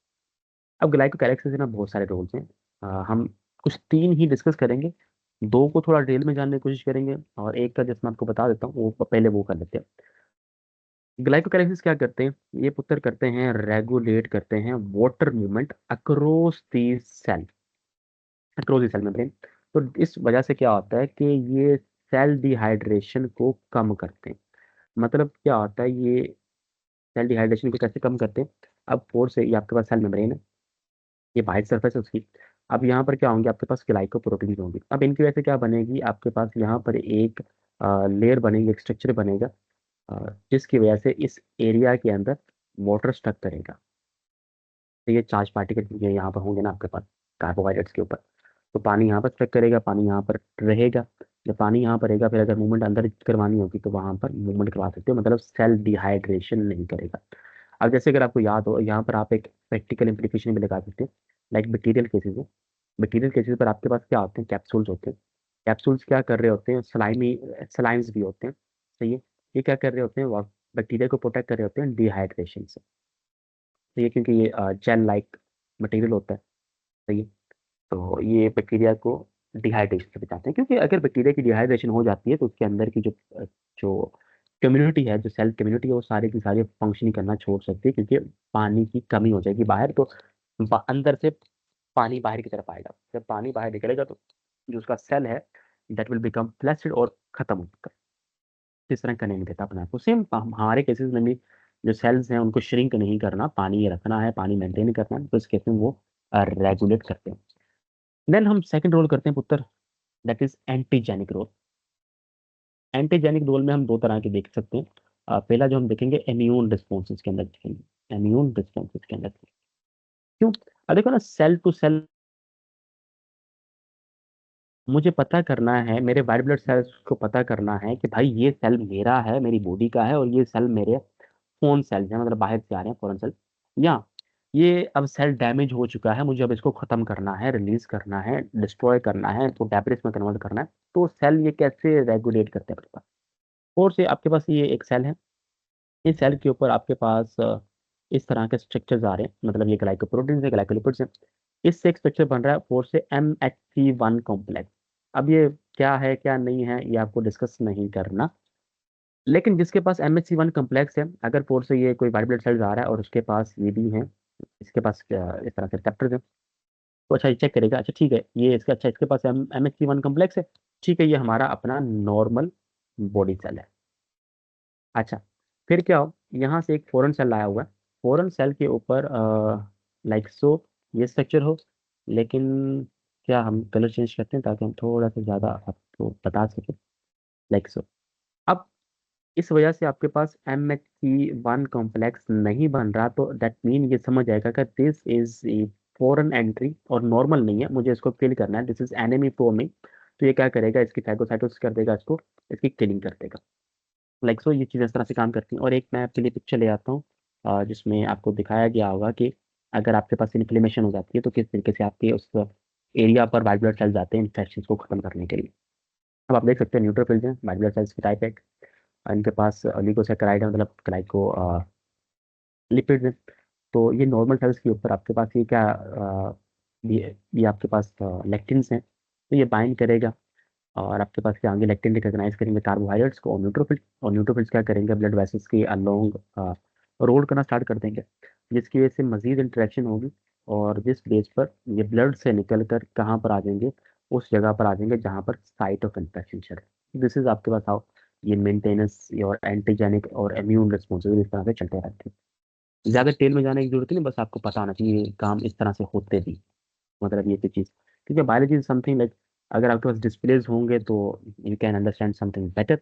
अब ग्लाइकोकैलिक्स में बहुत सारे रोल्स हैं, हम कुछ तीन ही डिस्कस करेंगे, दो को थोड़ा डिटेल में जानने की कोशिश करेंगे, और एक का जैसे मैं आपको बता देता हूँ, वो पहले वो कर लेते हैं। ग्लाइकोकैलिक्स क्या करते हैं, ये पुत्र करते हैं, रेगुलेट करते हैं water movement across the cell, across the cell membrane. तो इस वजह से क्या होता है कि ये सेल डिहाइड्रेशन को कम करते हैं। मतलब क्या होता है, ये सेल डिहाइड्रेशन को कैसे कम करते हैं। अब फोर से ये आपके पास सेल मेम्ब्रेन है, ये वाइट सरफेस है उसकी। अब यहाँ पर क्या होंगे, आपके पास ग्लाइकोप्रोटीन होंगे। अब इनकी वजह से क्या बनेगी, आपके पास यहाँ पर एक लेयर बनेगी, एक स्ट्रक्चर बनेगा, जिसकी वजह से इस एरिया के अंदर वाटर स्टक करेगा। तो ये चार्ज पार्टिकल ये यहाँ पर होंगे ना आपके पास कार्बोहाइड्रेट्स के ऊपर, तो पानी यहाँ पर स्टक करेगा, पानी यहाँ पर रहेगा। जब पानी यहाँ पर रहेगा, फिर अगर मूवमेंट अंदर करवानी होगी तो वहाँ पर मूवमेंट करवा सकते हो, मतलब सेल डिहाइड्रेशन नहीं करेगा। अब जैसे अगर आपको याद हो, यहाँ पर आप एक प्रैक्टिकल इम्प्लीकेशन भी लगा सकते हैं, लाइक बैक्टीरियल केसेस में। बैक्टीरियल केसेस पर आपके पास क्या होते हैं, कैप्सूल्स होते हैं। कैप्सूल्स क्या कर रहे होते हैं, सलाइमी सलाइम्स भी होते हैं, सही है। ये क्या कर रहे होते हैं, बैक्टीरिया को प्रोटेक्ट कर रहे होते हैं डिहाइड्रेशन से। तो ये क्योंकि ये जेल लाइक मटेरियल होता है, सही है, तो ये बैक्टीरिया को डिहाइड्रेशन से बचाते हैं। क्योंकि अगर बैक्टीरिया की डिहाइड्रेशन हो जाती है, तो उसके अंदर की जो कम्युनिटी है, जो सेल कम्युनिटी है, वो सारी की सारी फंक्शनिंग करना छोड़ सकती है, क्योंकि पानी की कमी हो जाएगी बाहर। तो अंदर से पानी बाहर की तरफ आएगा, जब पानी बाहर निकलेगा तो जो उसका सेल है दैट विल बिकम फ्लैसिड और खत्म होकर इस तरह करने नहीं देता अपने आप को। सेम हमारे केसेस में भी जो सेल्स हैं उनको श्रिंक नहीं करना, पानी रखना है, पानी मेंटेन करना है, तो इस केस में वो रेगुलेट करते हैं। देन हम सेकंड रोल करते हैं पुत्र, that is antigenic role. Antigenic role में हम दो तरह के देख सकते हैं। पहला जो हम देखेंगे इम्यून रिस्पॉन्सेज के अंदर देखेंगे, इम्यून रिस्पॉन्सेज के अंदर क्यों। देखो ना, सेल टू सेल मुझे पता करना है, मेरे वाइट ब्लड सेल्स को पता करना है कि भाई ये सेल मेरा है, मेरी बॉडी का है, और ये सेल मेरे फोन सेल्स हैं, मतलब बाहर से आ रहे हैं फॉरेन सेल, या ये अब सेल डैमेज हो चुका है, मुझे अब इसको खत्म करना है, रिलीज करना है, डिस्ट्रॉय करना है, तो डेब्रिस में कन्वर्ट करना है। तो सेल ये कैसे रेगुलेट करते हैं आपके पास। और से आपके पास ये एक सेल है, इस सेल के ऊपर आपके पास इस तरह के स्ट्रक्चर्स आ रहे हैं, मतलब ये ग्लाइकोप्रोटीन्स है, ग्लाइकोलिपिड्स हैं। इससे एक स्ट्रक्चर बन रहा है फोर से MHC1 कॉम्प्लेक्स। अब ये क्या है क्या नहीं है ये आपको डिस्कस नहीं करना, लेकिन जिसके पास MHC1 कॉम्प्लेक्स है, अगर फोर से ये कोई वाइट ब्लड सेल्स आ रहा है और उसके पास ये भी है, इसके पास इस तरह से रिसेप्टर्स है, तो अच्छा ये चेक करेगा, अच्छा ठीक है ये इसका, अच्छा इसके पास MHC1 कॉम्प्लेक्स है, ठीक है ये हमारा अपना नॉर्मल बॉडी सेल है। अच्छा, फिर क्या हो, यहाँ से एक फॉरेन सेल आया हुआ है, फॉरेन सेल के ऊपर लाइक सो ये स्ट्रक्चर हो, लेकिन क्या हम कलर चेंज करते हैं ताकि हम थोड़ा सा ज़्यादा आपको बता सकें, लाइक सो। अब इस वजह से आपके पास MHC1 कॉम्प्लेक्स नहीं बन रहा, तो दैट मीन ये समझ जाएगा कि this is a foreign entry और नॉर्मल नहीं है, मुझे इसको किल करना है, this is enemy for me. तो ये क्या करेगा, इसकी फैगोसाइटोसिस कर देगा, इसको इसकी किलिंग कर देगा। लाइक सो ये चीज़ इस तरह से काम करती हैं। और एक मैं आपके लिए पिक्चर ले आता हूँ जिसमें आपको दिखाया गया होगा कि अगर आपके पास इन्फ्लेमेशन हो जाती है तो किस तरीके से आपके उस एरिया पर वाइट ब्लड सेल्स आते हैं इन्फेक्शन को खत्म करने के लिए। अब आप देख सकते हैं न्यूट्रोफिल्स हैं, वाइट ब्लड सेल्स की टाइप है, इनके पास ओलिगोसैकेराइड है, मतलब ग्लाइको लिपिड्स हैं। तो ये नॉर्मल सेल्स के ऊपर आपके पास ये क्या ये आपके पास लेक्टिन्स हैं, तो ये बाइंड करेगा और आपके पास क्या आगे लेक्टिन रिकॉग्नाइज करेंगे कार्बोहाइड्रेट्स को, और न्यूट्रोफिल्स क्या करेंगे, ब्लड वेसल्स के अलोंग रोल करना स्टार्ट कर देंगे, जिसकी वजह से मजीद इंटरेक्शन होगी, और जिस बेस पर ये ब्लड से निकल कर कहाँ पर आ जाएंगे, उस जगह पर आ जाएंगे जहाँ पर साइट ऑफ इन्फेक्शन चल रहा है। दिस इज आपके पास हाउ ये मेंटेनेंस और एंटीजेनिक और इम्यून रिस्पॉन्सेज इस तरह से चलते रहते हैं। ज़्यादा टेल में जाने की जरूरत नहीं, बस आपको पता होना चाहिए ये काम इस तरह से होते भी, मतलब ये तो चीज़, क्योंकि बायोलॉजी इज समथिंग लाइक, अगर आपके पास डिस्प्लेज होंगे तो you can understand something better.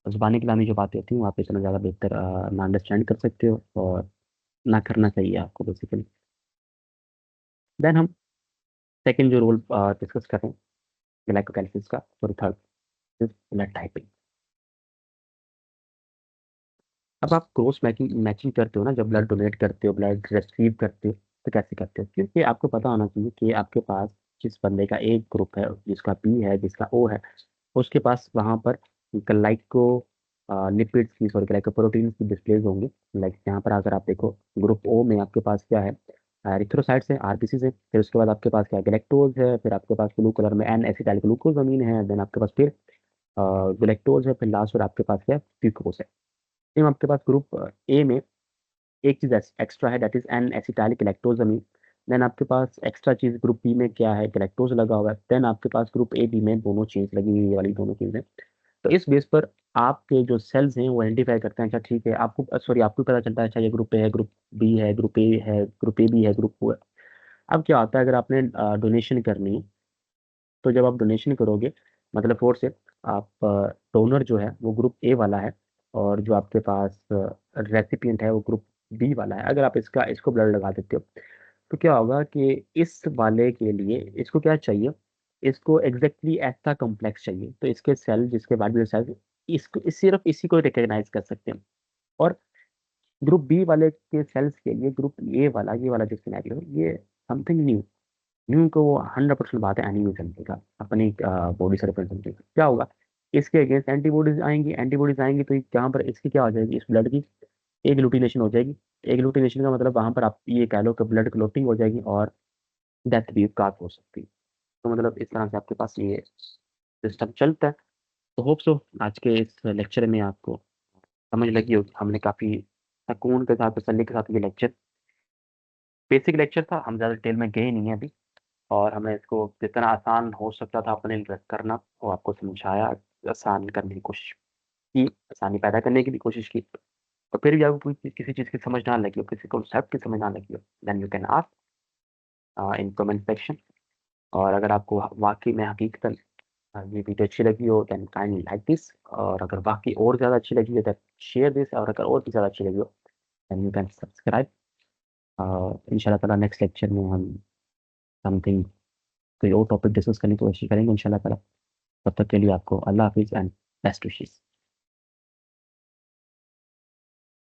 जुबानी कलामी जो बातें होती हैं आप इतना ज़्यादा बेहतर ना अंडरस्टैंड कर सकते हो, और ना करना चाहिए आपको बेसिकली। देन हम सेकंड जो रोल डिस्कस कर रहे हैं ग्लाइकोकालिसिस का, sorry third is blood typing. अब आप क्रॉस मैचिंग मैचिंग करते हो ना, जब ब्लड डोनेट करते हो, ब्लड रिसीव करते हो, तो कैसे करते हो, क्योंकि आपको पता होना चाहिए कि आपके पास जिस बंदे का एक ग्रुप है, जिसका P है, जिसका O है, उसके पास वहाँ पर ग्लाइको लिपिड्स की, सॉरी ग्लाइकोप्रोटीन्स की डिस्प्लेज होंगे। लाइक यहाँ पर अगर आप देखो ग्रुप O में आपके पास क्या है, एरिथ्रोसाइट्स है, RBCs है, फिर उसके बाद आपके पास क्या है, गैलेक्टोज है, फिर आपके पास ब्लू कलर में एन एसिटाइल ग्लूकोजामीन है, देन आपके पास फिर ग्लैक्टोज है, फिर लास्ट और आपके पास क्या है, फ्यूकोस है। सेम आपके पास ग्रुप ए में एक चीज एक्स्ट्रा है, that is N acetyl galactosamine. Then आपके पास एक्स्ट्रा चीज ग्रुप बी में क्या है, गैलेक्टोज लगा हुआ है। देन आपके पास ग्रुप ए बी में दोनों चीज लगी हुई है, ये वाली दोनों चीजें। तो इस बेस पर आपके जो सेल्स हैं वो आइडेंटिफाई करते हैं, अच्छा ठीक है आपको, सॉरी आपको पता चलता है अच्छा ये ग्रुप ए है, ग्रुप बी है, ग्रुप ए है, ग्रुप ए बी है, ग्रुप ओ है। अब क्या होता है, अगर आपने डोनेशन करनी है, तो जब आप डोनेशन करोगे, मतलब फोर से आप डोनर जो है वो ग्रुप ए वाला है, और जो आपके पास रेसिपिएंट है वो ग्रुप बी वाला है। अगर आप इसको ब्लड लगा देते हो, तो क्या होगा कि इस वाले के लिए इसको क्या चाहिए, इसको एग्जैक्टली ऐसा कॉम्प्लेक्स चाहिए, तो इसके सेल, जिसके बाद भी सेल इसको सिर्फ इसी को रिकॉग्नाइज कर सकते हैं। और ग्रुप बी वाले के सेल्स के लिए ग्रुप ए वाला, ये वाला जो सिनेरियो, ये समथिंग न्यू, न्यू को वो 100% बात है एनिमेशन का, अपनी बॉडी से रिप्रेजेंट करने का। क्या होगा, इसके अगेंस्ट एंटीबॉडीज आएंगी, एंटीबॉडीज आएंगी, तो यहाँ पर इसकी क्या हो जाएगी, इस ब्लड की एग्लूटिनेशन हो जाएगी। एग्लूटिनेशन का मतलब वहां पर आप ये कह लो कि ब्लड क्लॉटिंग हो जाएगी और डेथ भी काफ हो सकती है। तो मतलब इस तरह से आपके पास ये सिस्टम चलता है। तो होप सो आज के इस लेक्चर में आपको समझ लगी होगी, हमने काफी सुकून के साथ, तसल्ली के साथ ये लेक्चर, बेसिक लेक्चर था, हम ज़्यादा डिटेल में गए नहीं हैं अभी। और हमने इसको जितना आसान हो सकता था अपने लिए करना, वो आपको समझाया, आसान करने की कोशिश की, आसानी पैदा करने की भी कोशिश की। और फिर भी आपको कोई किसी चीज़ की समझ ना लगी हो, किसी कॉन्सेप्ट की समझ ना लगी हो, then you can ask in comment section. और अगर आपको वाकई में हकीकतन ये वीडियो अच्छी लगी हो, देन काइंडली लाइक दिस। और अगर वाकई और ज़्यादा अच्छी लगी हो, देन शेयर दिस। और अगर और भी ज़्यादा अच्छी लगी हो, देन यू कैन सब्सक्राइब। इंशाल्लाह ताला नेक्स्ट लेक्चर में हम समथिंग, कोई और टॉपिक डिस्कस करने की कोशिश करेंगे इंशाल्लाह ताला। तब तक के लिए आपको अल्लाह हाफिज़ एंड बेस्ट विशेस।